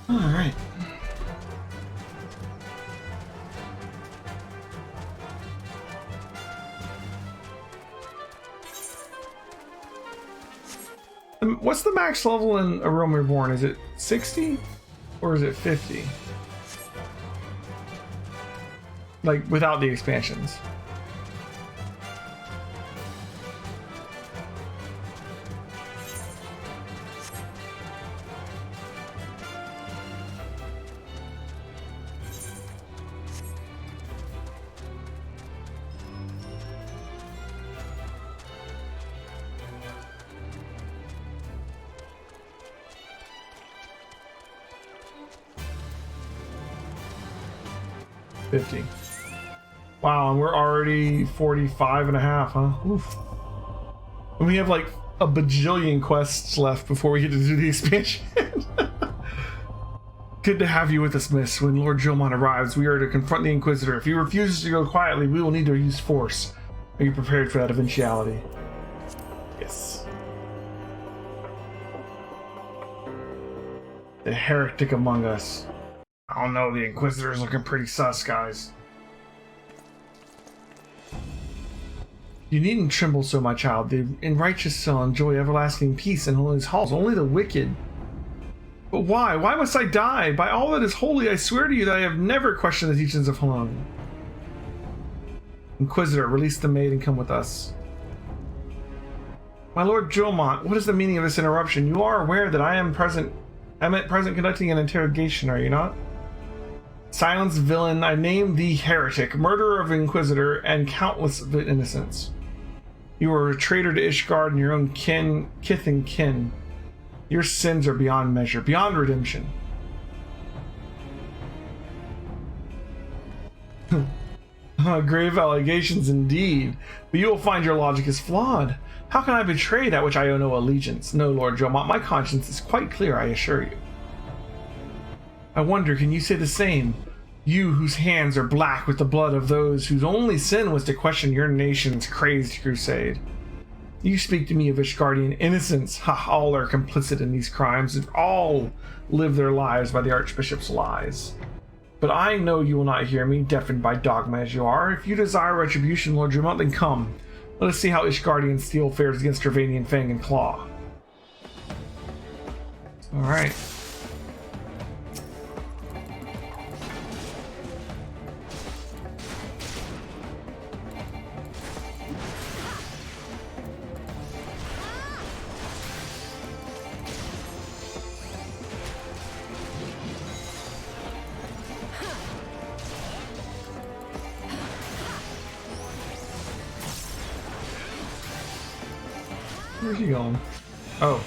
Alright. What's the max level in A Realm Reborn? Is it 60? Or is it 50? Like, without the expansions. 50. Wow, and we're already 45 and a half, huh? Oof. And we have like a bajillion quests left before we get to do the expansion. Good to have you with us, miss. When Lord Gilmont arrives, we are to confront the Inquisitor. If he refuses to go quietly, we will need to use force. Are you prepared for that eventuality? Yes. The heretic among us. I don't know, the Inquisitor's looking pretty sus, guys. You needn't tremble so, my child. The righteous shall enjoy everlasting peace in holy halls. Only the wicked. But why? Why must I die? By all that is holy, I swear to you that I have never questioned the teachings of Halon. Inquisitor, release the maid and come with us. My Lord Gilmont, what is the meaning of this interruption? You are aware that I am at present conducting an interrogation, are you not? Silence, villain. I name thee heretic, murderer of Inquisitor, and countless of innocents. You are a traitor to Ishgard and your own kith and kin. Your sins are beyond measure, beyond redemption. Grave allegations indeed, but you will find your logic is flawed. How can I betray that which I owe no allegiance? No, Lord Gilmont, my conscience is quite clear, I assure you. I wonder, can you say the same? You whose hands are black with the blood of those whose only sin was to question your nation's crazed crusade. You speak to me of Ishgardian innocence. Ha, all are complicit in these crimes, and all live their lives by the Archbishop's lies. But I know you will not hear me, deafened by dogma as you are. If you desire retribution, Lord Gilmont, then come. Let us see how Ishgardian steel fares against Dravanian Fang and Claw. Alright. Where's he going? Oh.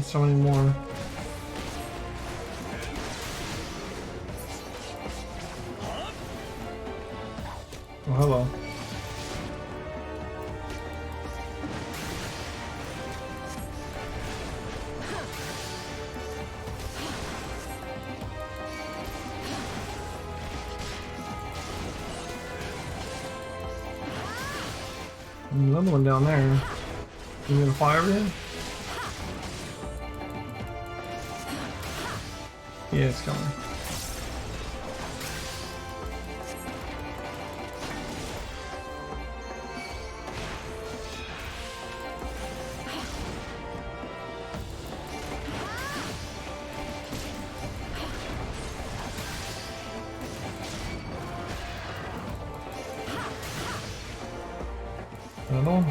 So many more. Oh, hello. Another one down there. You gonna fly over there? Yeah, it's coming. Another one.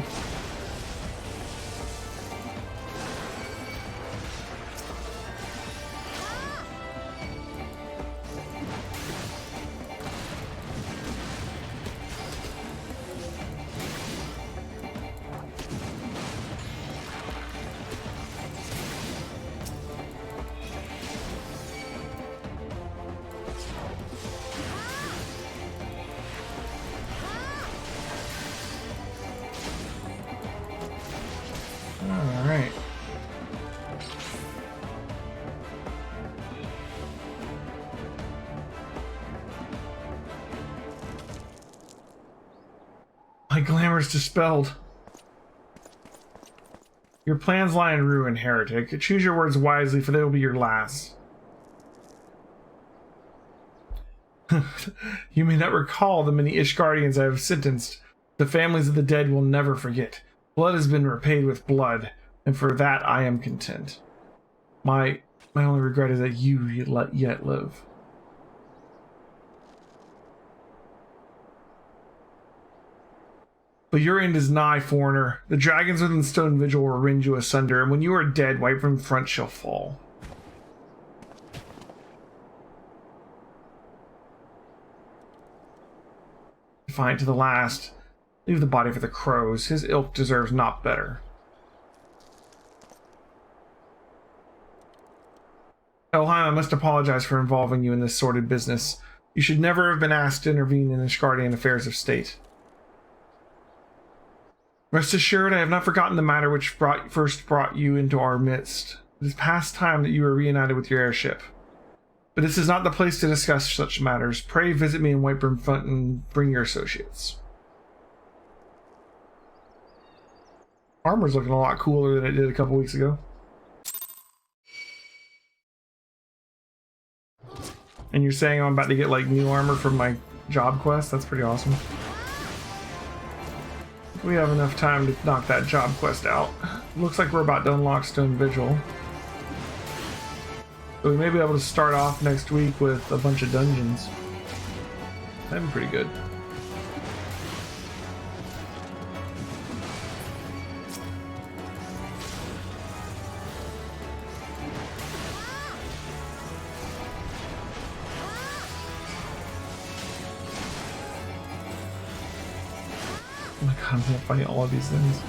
My glamour is dispelled. Your plans lie in ruin, heretic. Choose your words wisely, for they will be your last. You may not recall the many Ishgardians I have sentenced. The families of the dead will never forget. Blood has been repaid with blood, and for that I am content. My only regret is that you yet live. But your end is nigh, foreigner. The dragons within the stone vigil will rend you asunder, and when you are dead, Whiterun front shall fall. Defiant to the last. Leave the body for the crows. His ilk deserves not better. Elheim, I must apologize for involving you in this sordid business. You should never have been asked to intervene in Ishgardian affairs of state. Rest assured, I have not forgotten the matter which first brought you into our midst. It is past time that you were reunited with your airship. But this is not the place to discuss such matters. Pray visit me in Whiterun front and bring your associates. Armor's looking a lot cooler than it did a couple weeks ago. And you're saying I'm about to get like new armor from my job quest? That's pretty awesome. We have enough time to knock that job quest out. Looks like we're about to unlock Stone Vigil. So we may be able to start off next week with a bunch of dungeons. That'd be pretty good. Oh my god, I'm gonna fight all of these things.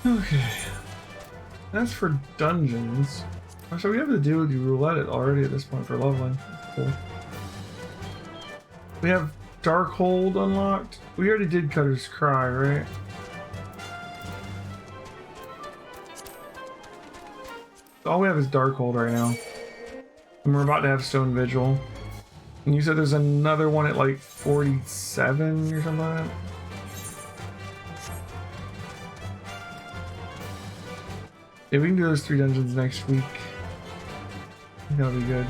Okay, that's for dungeons. Oh, so we have to do the roulette already at this point for leveling. That's cool. We have Darkhold unlocked. We already did Cutter's Cry, right? All we have is Darkhold right now. And we're about to have Stone Vigil. And you said there's another one at like 47 or something like that? Yeah, we can do those 3 dungeons next week. I think that'll be good.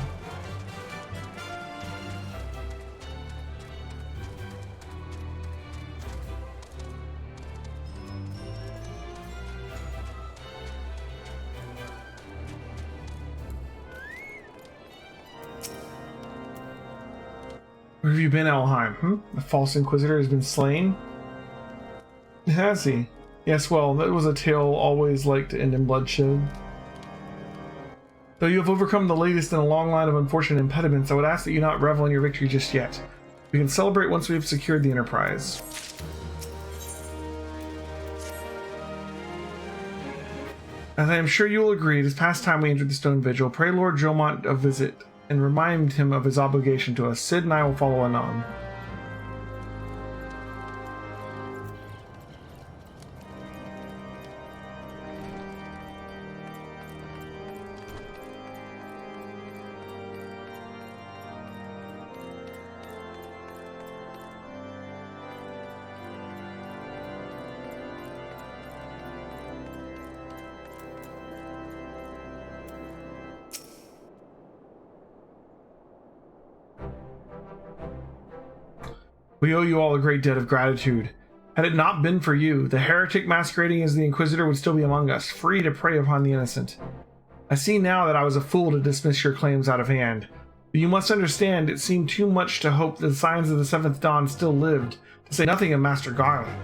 Where have you been, Elheim? The false Inquisitor has been slain? Has he? Yes, well, that was a tale always like to end in bloodshed. Though you have overcome the latest in a long line of unfortunate impediments, I would ask that you not revel in your victory just yet. We can celebrate once we have secured the Enterprise. As I am sure you will agree, it is past time we entered the Stone Vigil. Pray Lord Jomont a visit, and remind him of his obligation to us. Sid and I will follow anon. We owe you all a great debt of gratitude. Had it not been for you, the heretic masquerading as the Inquisitor would still be among us, free to prey upon the innocent. I see now that I was a fool to dismiss your claims out of hand. But you must understand, it seemed too much to hope the signs of the Seventh Dawn still lived, to say nothing of Master Garland.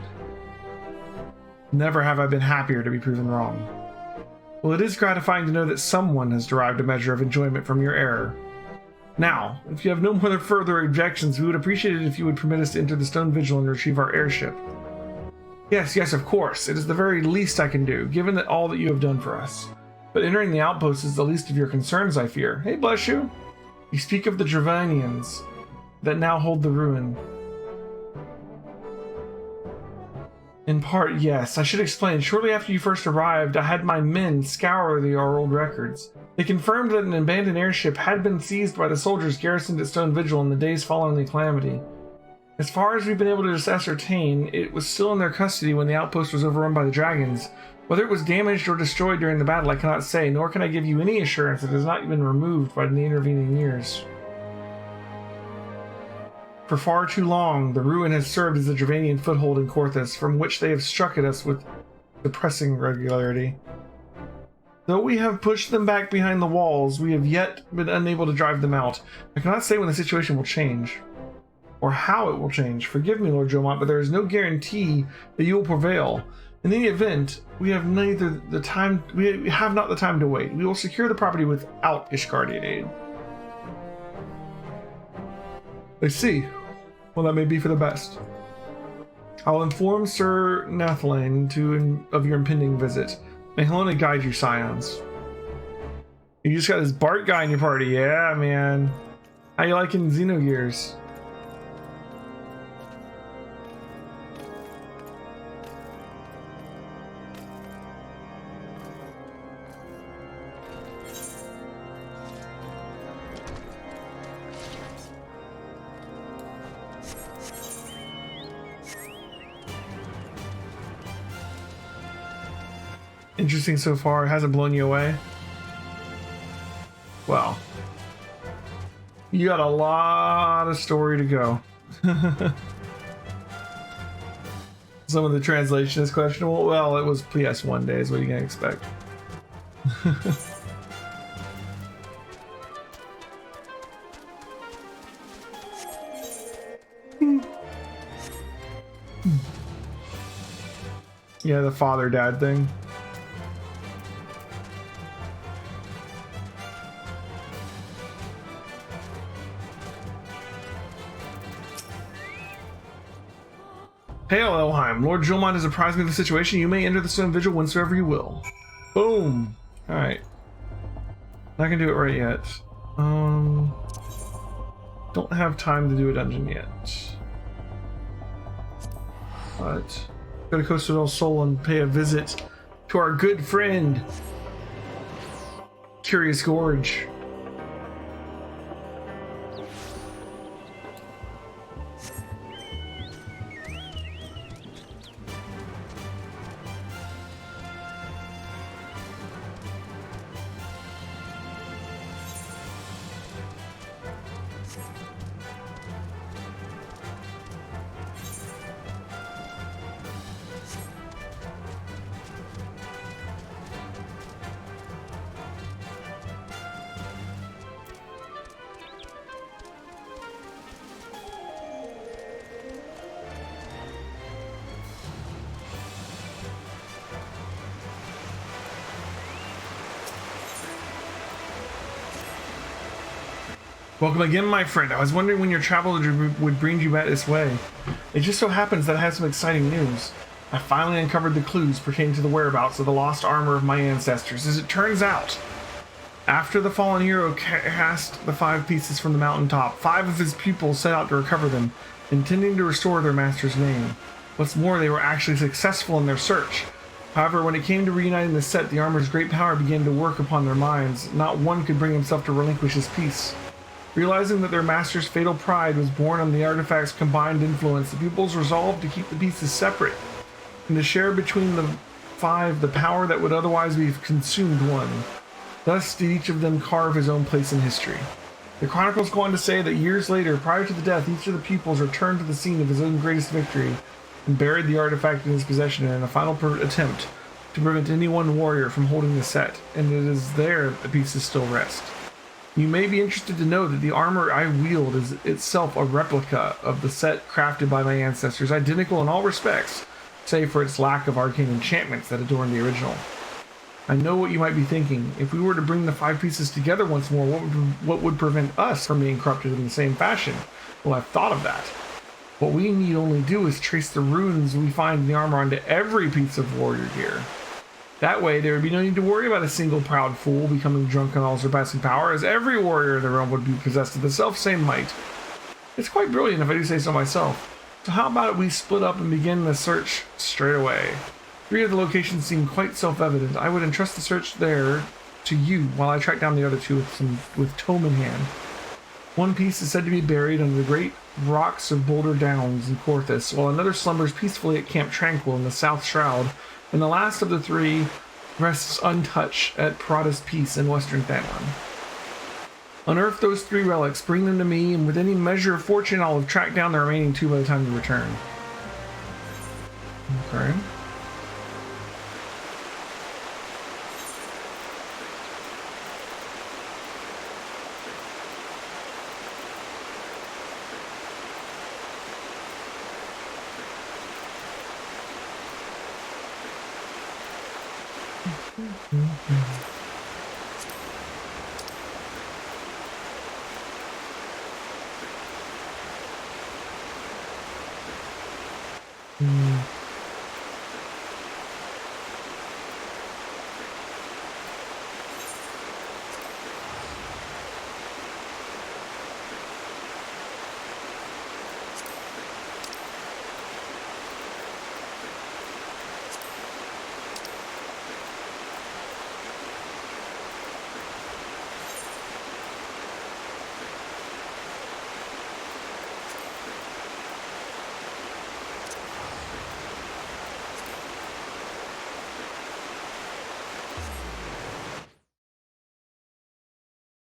Never have I been happier to be proven wrong. Well, it is gratifying to know that someone has derived a measure of enjoyment from your error. Now, if you have no more further objections, we would appreciate it if you would permit us to enter the Stone Vigil and retrieve our airship. Yes, of course. It is the very least I can do, given that all that you have done for us. But entering the outpost is the least of your concerns, I fear. Hey, bless you. You speak of the Dravanians that now hold the ruin. In part, yes. I should explain. Shortly after you first arrived, I had my men scour our old records. They confirmed that an abandoned airship had been seized by the soldiers garrisoned at Stone Vigil in the days following the calamity. As far as we've been able to ascertain, it was still in their custody when the outpost was overrun by the dragons. Whether it was damaged or destroyed during the battle, I cannot say, nor can I give you any assurance that it has not been removed by the intervening years. For far too long, the ruin has served as a Dravanian foothold in Korthus, from which they have struck at us with depressing regularity. Though we have pushed them back behind the walls, we have yet been unable to drive them out. I cannot say when the situation will change, or how it will change. Forgive me, Lord Jomont, but there is no guarantee that you will prevail. In any event, we have not the time to wait. We will secure the property without Ishgardian aid. I see. Well, that may be for the best. I'll inform Sir Nathlane of your impending visit. May Helena guide you, scions. You just got this Bart guy in your party. Yeah, man. How you liking Xenogears? Interesting so far. It hasn't blown you away? Well, you got a lot of story to go. Some of the translation is questionable. Well, it was PS1 days. What are you gonna expect? Yeah, the father-dad thing. Hail, Elheim. Lord Julmond has apprised me of the situation. You may enter the Stone Vigil whensoever you will. Boom. Alright. Not gonna do it right yet. Don't have time to do a dungeon yet. But go to Costa del Sol and pay a visit to our good friend, Curious Gorge. Welcome again, my friend. I was wondering when your travel would bring you back this way. It just so happens that I have some exciting news. I finally uncovered the clues pertaining to the whereabouts of the lost armor of my ancestors. As it turns out, after the fallen hero cast the 5 pieces from the mountaintop, 5 of his pupils set out to recover them, intending to restore their master's name. What's more, they were actually successful in their search. However, when it came to reuniting the set, the armor's great power began to work upon their minds. Not one could bring himself to relinquish his piece. Realizing that their master's fatal pride was born on the artifact's combined influence, the pupils resolved to keep the pieces separate and to share between the 5 the power that would otherwise be consumed one. Thus did each of them carve his own place in history. The chronicles go on to say that years later, prior to the death, each of the pupils returned to the scene of his own greatest victory, and buried the artifact in his possession in a final attempt to prevent any one warrior from holding the set, and it is there the pieces still rest. You may be interested to know that the armor I wield is itself a replica of the set crafted by my ancestors, identical in all respects, save for its lack of arcane enchantments that adorn the original. I know what you might be thinking. If we were to bring the 5 pieces together once more, what would prevent us from being corrupted in the same fashion? Well, I've thought of that. What we need only do is trace the runes we find in the armor onto every piece of warrior gear. That way, there would be no need to worry about a single proud fool becoming drunk on all-surpassing power, as every warrior in the realm would be possessed of the self-same might. It's quite brilliant if I do say so myself. So how about we split up and begin the search straight away? 3 of the locations seem quite self-evident. I would entrust the search there to you while I track down the other 2 with tome in hand. 1 piece is said to be buried under the great rocks of Boulder Downs in Corthus, while another slumbers peacefully at Camp Tranquil in the South Shroud, and the last of the 3 rests untouched at Parada's Peace in Western Thanlan. Unearth those 3 relics, bring them to me, and with any measure of fortune, I'll have tracked down the remaining 2 by the time you return. Okay.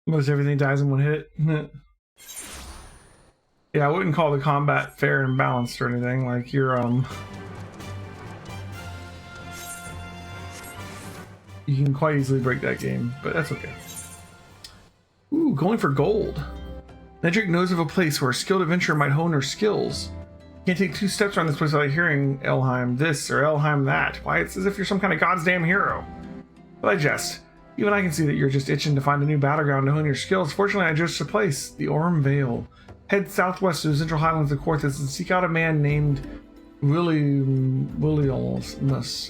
Most everything dies in 1 hit. Yeah, I wouldn't call the combat fair and balanced or anything. Like, you're, you can quite easily break that game, but that's okay. Ooh, going for gold. Nedrick knows of a place where a skilled adventurer might hone her skills. You can't take 2 steps around this place without hearing Elheim this or Elheim that. Why, it's as if you're some kind of goddamn hero. But I jest. Even I can see that you're just itching to find a new battleground to hone your skills. Fortunately, I judged a place, the Orm Vale. Head southwest to the central highlands of Corthus and seek out a man named Williolmus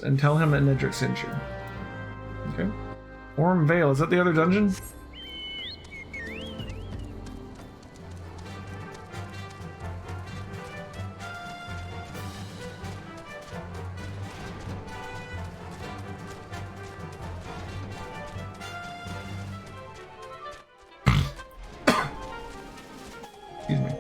and tell him that Nedrick sent you. Okay. Orm Vale, is that the other dungeon? Excuse me.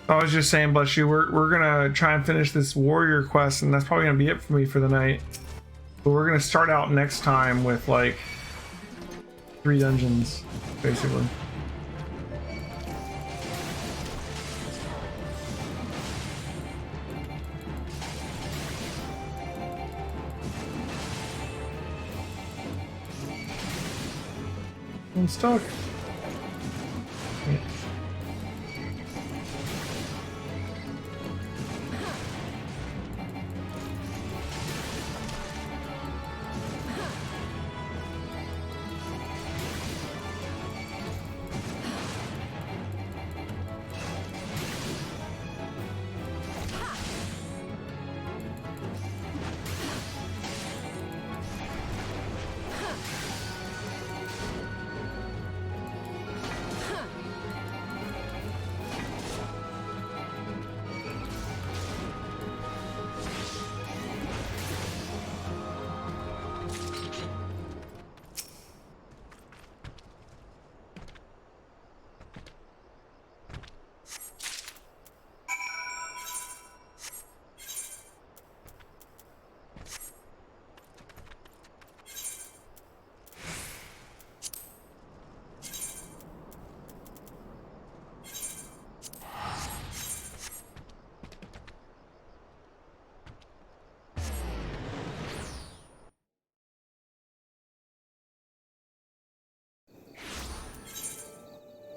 I was just saying, bless you, we're gonna try and finish this warrior quest, and that's probably gonna be it for me for the night. But we're gonna start out next time with like 3 dungeons, basically. I'm stuck. Yeah.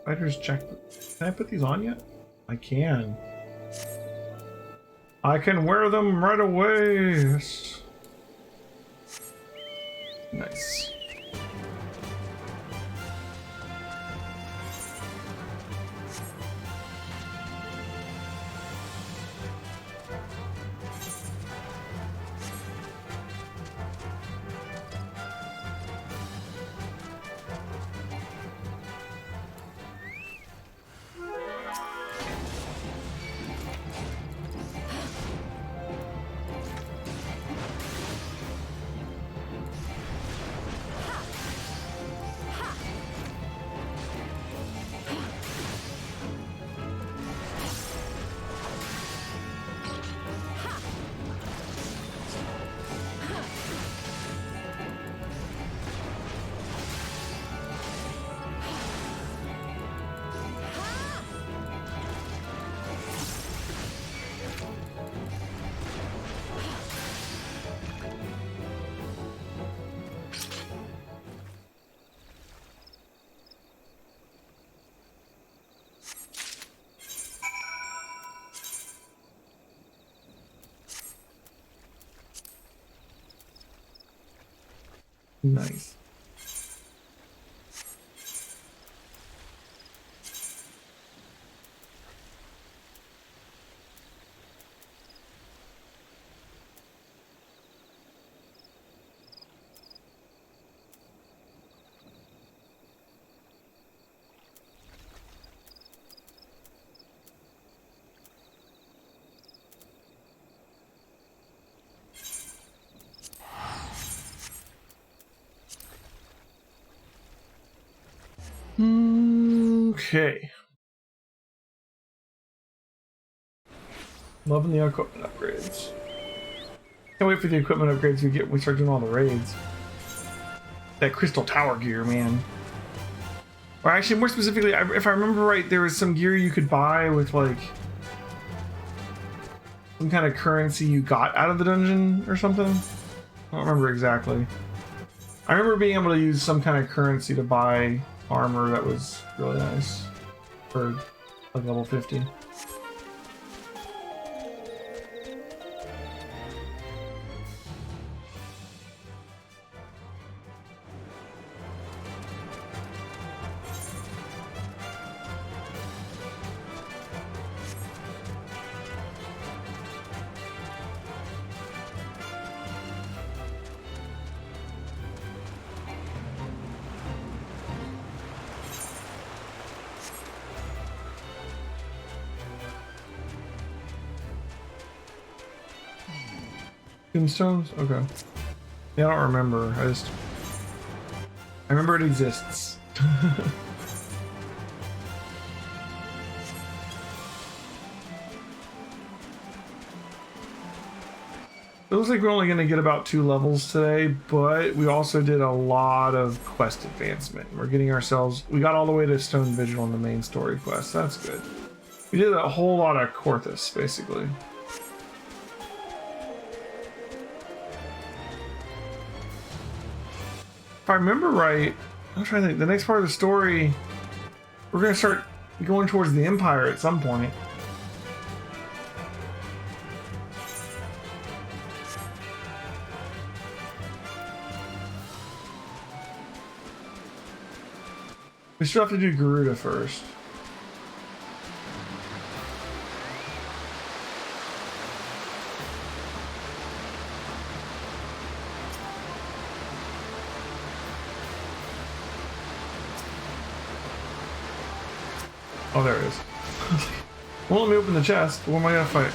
Fighter's check. Can I put these on yet? I can. I can wear them right away. Yes. Nice. Nice. Okay. Loving the equipment upgrades. Can't wait for the equipment upgrades we get when we start doing all the raids. That crystal tower gear, man. Or actually, more specifically, if I remember right, there was some gear you could buy with like some kind of currency you got out of the dungeon or something. I don't remember exactly. I remember being able to use some kind of currency to buy armor that was really nice for like level 50. Tombstones? Okay. Yeah, I don't remember. I remember it exists. It looks like we're only going to get about 2 levels today, but we also did a lot of quest advancement. We're getting ourselves... We got all the way to Stone Vigil in the main story quest. That's good. We did a whole lot of Corthus, basically. If I remember right, I'm trying to think, the next part of the story, we're going to start going towards the Empire at some point. We still have to do Garuda first. Oh, there it is. Won't let me open the chest. What am I gonna fight?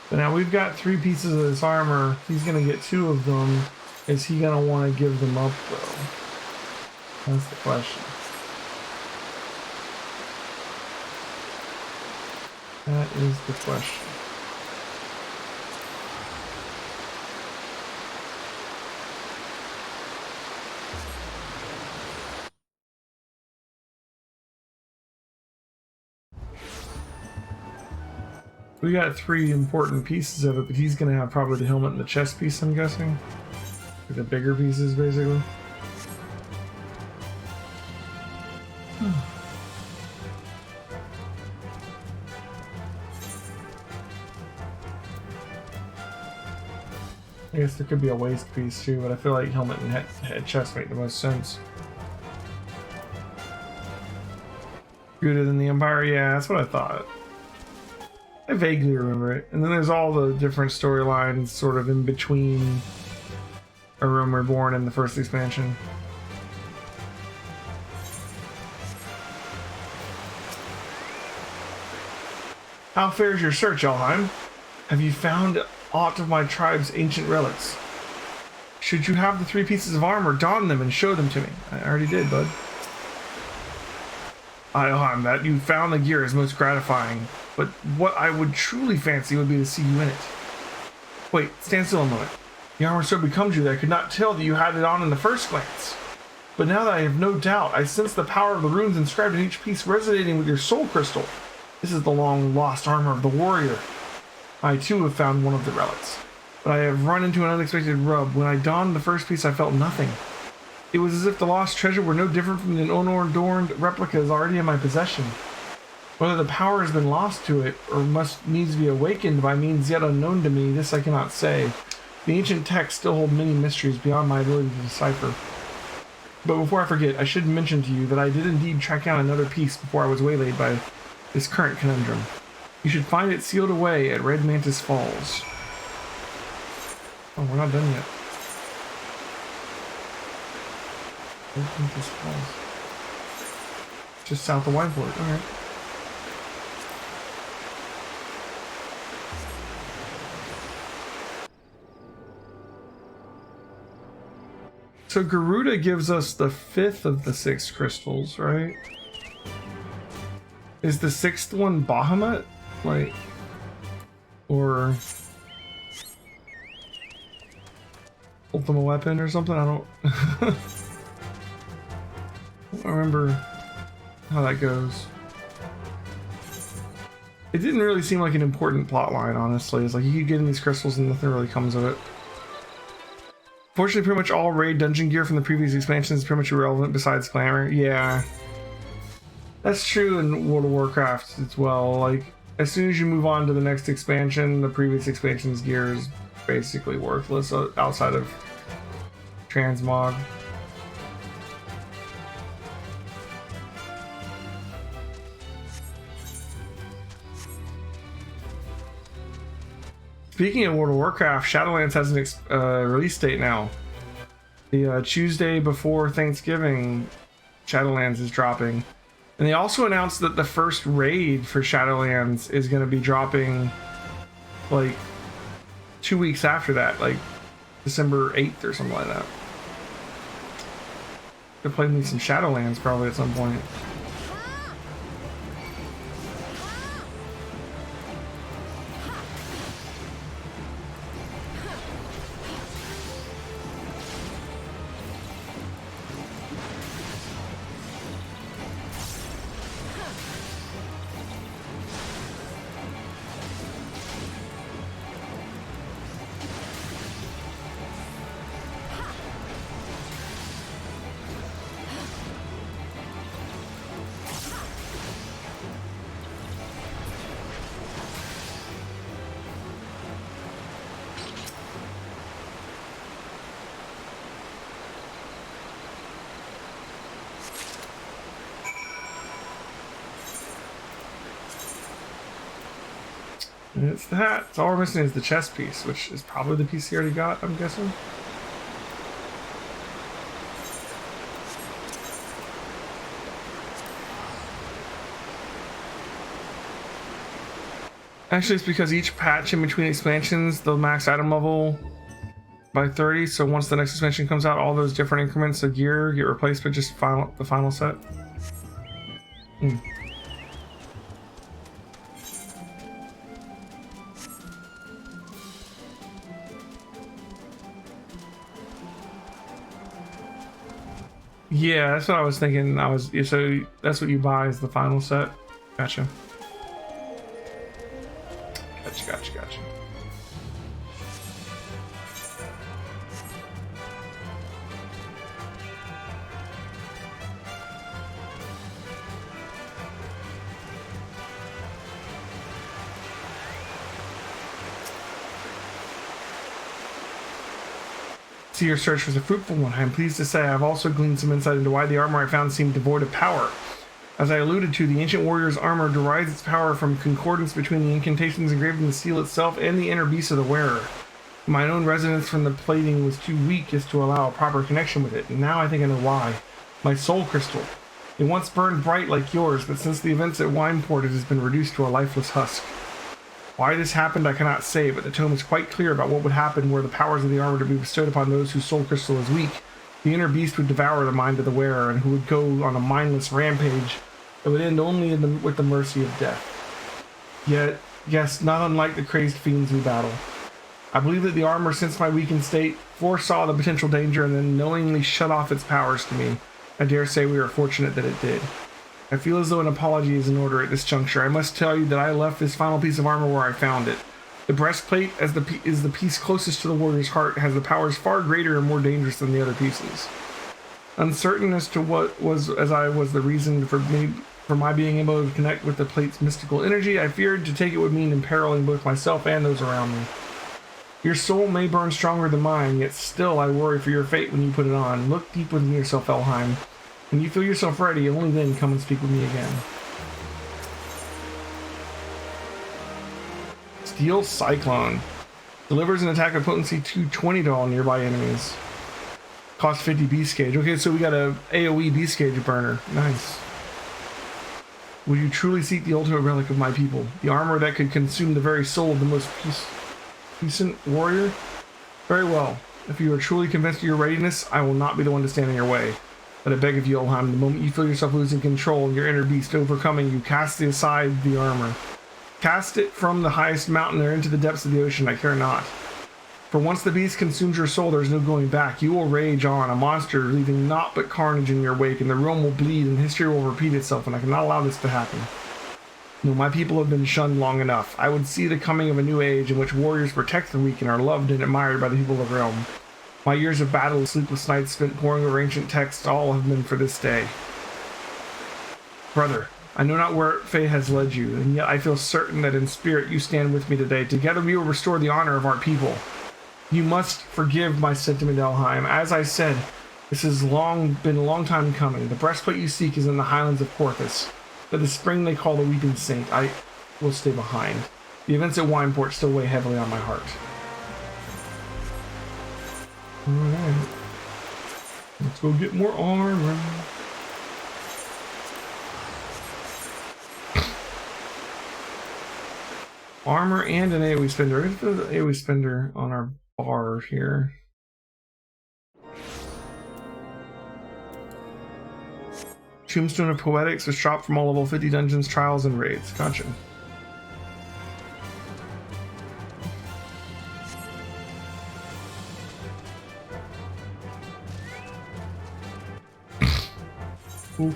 So now we've got 3 pieces of this armor. He's gonna get 2 of them. Is he gonna want to give them up though? That's the question. That is the question. We got 3 important pieces of it, but he's gonna have probably the helmet and the chest piece, I'm guessing. Like the bigger pieces, basically. I guess there could be a waist piece too, but I feel like helmet and head chest make the most sense. Gilded in the Empire, yeah, that's what I thought. I vaguely remember it. And then there's all the different storylines sort of in between A Realm Reborn and the first expansion. How fares your search, Elheim? Have you found aught of my tribe's ancient relics? Should you have the 3 pieces of armor, don them and show them to me. I already did, bud. Elheim, that you found the gear is most gratifying, but what I would truly fancy would be to see you in it. Wait, stand still a moment. The armor so becomes you that I could not tell that you had it on in the first glance. But now that I have no doubt, I sense the power of the runes inscribed in each piece resonating with your soul crystal. This is the long-lost armor of the warrior. I too have found one of the relics, but I have run into an unexpected rub. When I donned the first piece, I felt nothing. It was as if the lost treasure were no different from the unadorned replicas already in my possession. Whether the power has been lost to it, or must needs be awakened by means yet unknown to me, this I cannot say. The ancient texts still hold many mysteries beyond my ability to decipher. But before I forget, I should mention to you that I did indeed track down another piece before I was waylaid by this current conundrum. You should find it sealed away at Red Mantis Falls. Oh, we're not done yet. Red Mantis Falls. Just south of Wineport, alright. So Garuda gives us the 5th of the 6 crystals, right? Is the 6th one Bahamut? Like, or Ultimate Weapon or something? I don't I don't remember how that goes. It didn't really seem like an important plot line, honestly. It's like you keep getting these crystals and nothing really comes of it. Fortunately, pretty much all raid dungeon gear from the previous expansion is pretty much irrelevant besides glamour. Yeah. That's true in World of Warcraft as well. Like, as soon as you move on to the next expansion, the previous expansion's gear is basically worthless outside of transmog. Speaking of World of Warcraft, Shadowlands has an release date now. The Tuesday before Thanksgiving, Shadowlands is dropping. And they also announced that the first raid for Shadowlands is going to be dropping like 2 weeks after that, like December 8th or something like that. Could play me some Shadowlands probably at some point. And it's that. It's all we're missing is the chest piece, which is probably the piece he already got, I'm guessing. Actually, it's because each patch in between expansions, the max item level by 30, so once the next expansion comes out, all those different increments of gear get replaced with just the final set. Yeah, that's what I was thinking. So that's what you buy is the final set. Gotcha. Gotcha. See, your search was a fruitful one. I am pleased to say I have also gleaned some insight into why the armor I found seemed devoid of power. As I alluded to, the ancient warrior's armor derives its power from concordance between the incantations engraved in the steel itself and the inner beast of the wearer. My own resonance from the plating was too weak just to allow a proper connection with it, and now I think I know why. My soul crystal. It once burned bright like yours, but since the events at Wineport it has been reduced to a lifeless husk. Why this happened I cannot say, but the tome is quite clear about what would happen were the powers of the armor to be bestowed upon those whose soul crystal is weak. The inner beast would devour the mind of the wearer, and who would go on a mindless rampage that would end only with the mercy of death. Yet, yes, not unlike the crazed fiends we battle. I believe that the armor, since my weakened state, foresaw the potential danger and then knowingly shut off its powers to me. I dare say we are fortunate that it did. I feel as though an apology is in order at this juncture. I must tell you that I left this final piece of armor where I found it. The breastplate, as is the piece closest to the warrior's heart, has the powers far greater and more dangerous than the other pieces. Uncertain as to what was the reason for my being able to connect with the plate's mystical energy, I feared to take it would mean imperiling both myself and those around me. Your soul may burn stronger than mine, yet still I worry for your fate when you put it on. Look deep within yourself, Elheim. When you feel yourself ready, only then come and speak with me again. Steel Cyclone. Delivers an attack of potency 220 to all nearby enemies. Cost 50 beast gauge. Okay, so we got a AoE beast gauge burner. Nice. Will you truly seek the ultimate relic of my people? The armor that could consume the very soul of the most puissant warrior? Very well. If you are truly convinced of your readiness, I will not be the one to stand in your way. But I beg of you, Elheim, the moment you feel yourself losing control and your inner beast overcoming you, cast aside the armor. Cast it from the highest mountain or into the depths of the ocean, I care not. For once the beast consumes your soul, there is no going back. You will rage on, a monster, leaving naught but carnage in your wake, and the realm will bleed and history will repeat itself, and I cannot allow this to happen. No, my people have been shunned long enough. I would see the coming of a new age in which warriors protect the weak and are loved and admired by the people of the realm. My years of battle, sleepless nights spent poring over ancient texts, all have been for this day. Brother, I know not where fate has led you, and yet I feel certain that in spirit you stand with me today. Together we will restore the honor of our people. You must forgive my sentiment, Elheim. As I said, this has been a long time coming. The breastplate you seek is in the highlands of Porthos, but the spring they call the Weeping Saint. I will stay behind. The events at Wineport still weigh heavily on my heart. Alright. Let's go get more armor. Armor and an AoE spender. We're going to put the AoE spender on our bar here. Tombstone of Poetics was dropped from all level 50 dungeons, trials, and raids. Gotcha. Cool.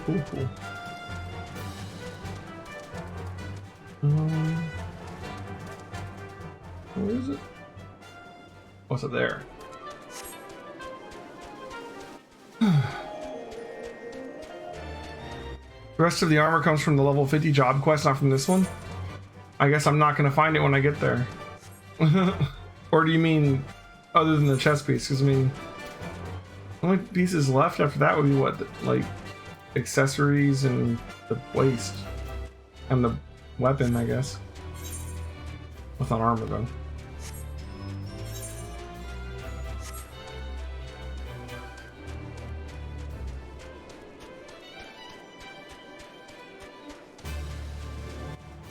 Where is it? What's it there? The rest of the armor comes from the level 50 job quest, not from this one. I guess I'm not going to find it when I get there. Or do you mean other than the chest piece? Because I mean, the only pieces left after that would be what, like accessories and the waist and the weapon, I guess. That's not armor though.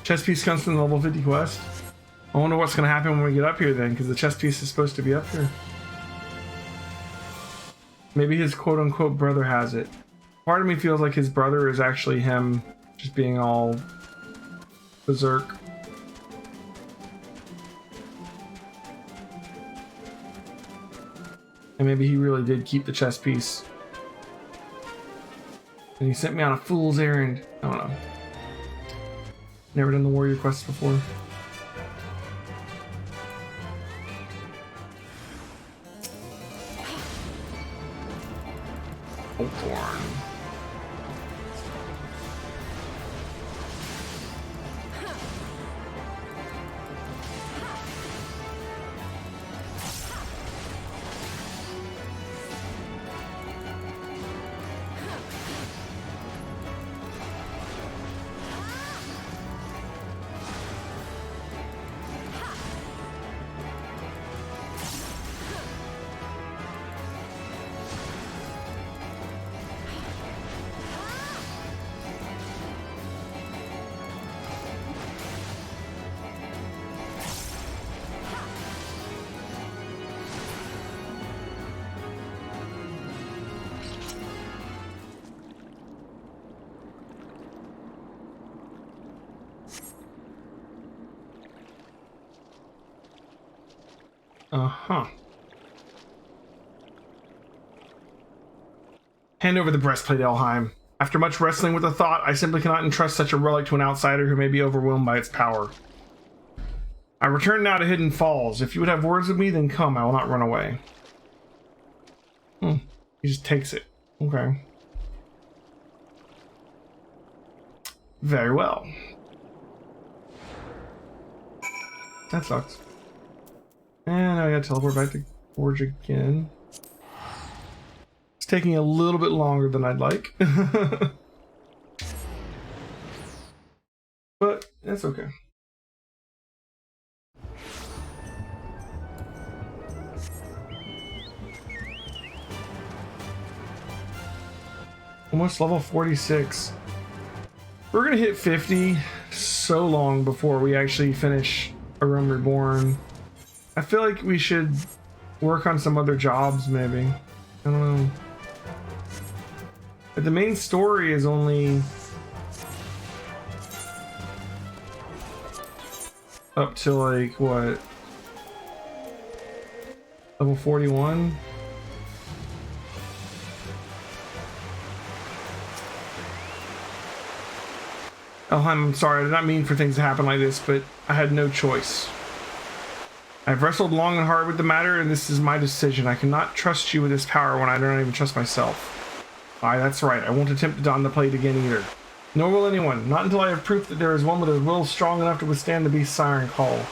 Chest piece comes from the level 50 quest. I wonder what's going to happen when we get up here then, because the chest piece is supposed to be up here. Maybe his quote-unquote brother has it. Part of me feels like his brother is actually him just being all berserk. And maybe he really did keep the chess piece. And he sent me on a fool's errand. I don't know. Never done the warrior quest before. Reborn. Uh-huh. Hand over the breastplate, Elheim. After much wrestling with the thought, I simply cannot entrust such a relic to an outsider who may be overwhelmed by its power. I return now to Hidden Falls. If you would have words with me, then come. I will not run away. He just takes it. Okay. Very well. That sucks. And I gotta teleport back to Forge again. It's taking a little bit longer than I'd like. But that's okay. Almost level 46. We're gonna hit 50 so long before we actually finish A Realm Reborn. I feel like we should work on some other jobs, maybe. I don't know. But the main story is only up to like, what? Level 41? Oh, I'm sorry, I did not mean for things to happen like this, but I had no choice. I've wrestled long and hard with the matter, and this is my decision. I cannot trust you with this power when I don't even trust myself. Aye, that's right. I won't attempt to don the plate again either. Nor will anyone. Not until I have proof that there is one with a will strong enough to withstand the beast's siren call.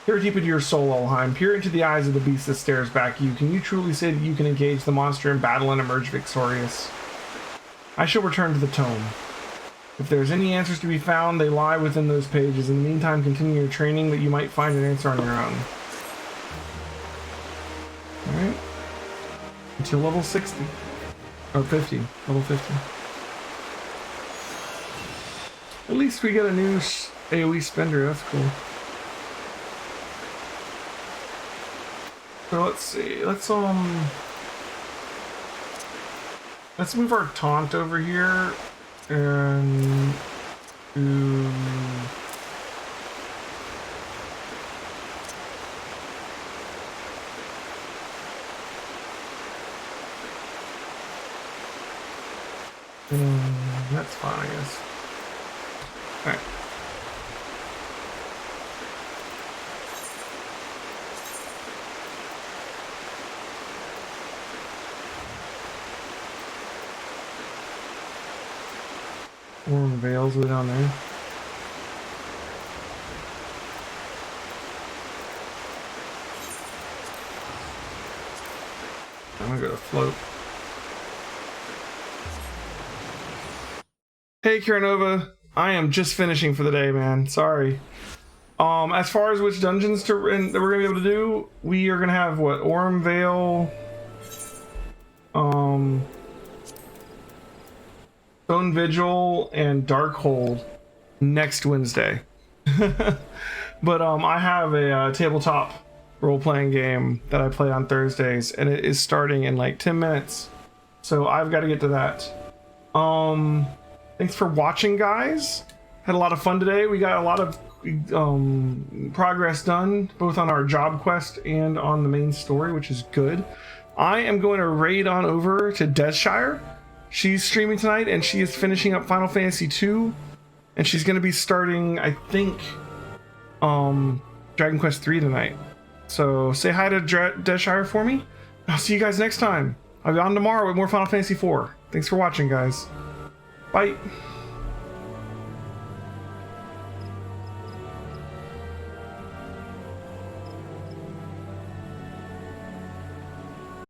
Peer deep into your soul, Elheim. Peer into the eyes of the beast that stares back at you. Can you truly say that you can engage the monster in battle and emerge victorious? I shall return to the tome. If there's any answers to be found, they lie within those pages. In the meantime, continue your training that you might find an answer on your own. Alright. Until level 60. Or 50. Level 50. At least we get a new AoE spender. That's cool. So let's see. Let's move our taunt over here and do that's fine, I guess. All right. Warm Veils way down there. I'm gonna go to float. Hey Kiranova, I am just finishing for the day, man. Sorry. As far as which dungeons that we're gonna be able to do, we are gonna have what? Orm Vale, Stone Vigil, and Darkhold next Wednesday. But I have a tabletop role-playing game that I play on Thursdays, and it is starting in like 10 minutes. So I've got to get to that. Thanks for watching, guys. Had a lot of fun today. We got a lot of progress done, both on our job quest and on the main story, which is good. I am going to raid on over to Desshire. She's streaming tonight, and she is finishing up Final Fantasy II, and she's going to be starting, I think, Dragon Quest III tonight. So say hi to Desshire for me. I'll see you guys next time. I'll be on tomorrow with more Final Fantasy IV. Thanks for watching, guys. Bye.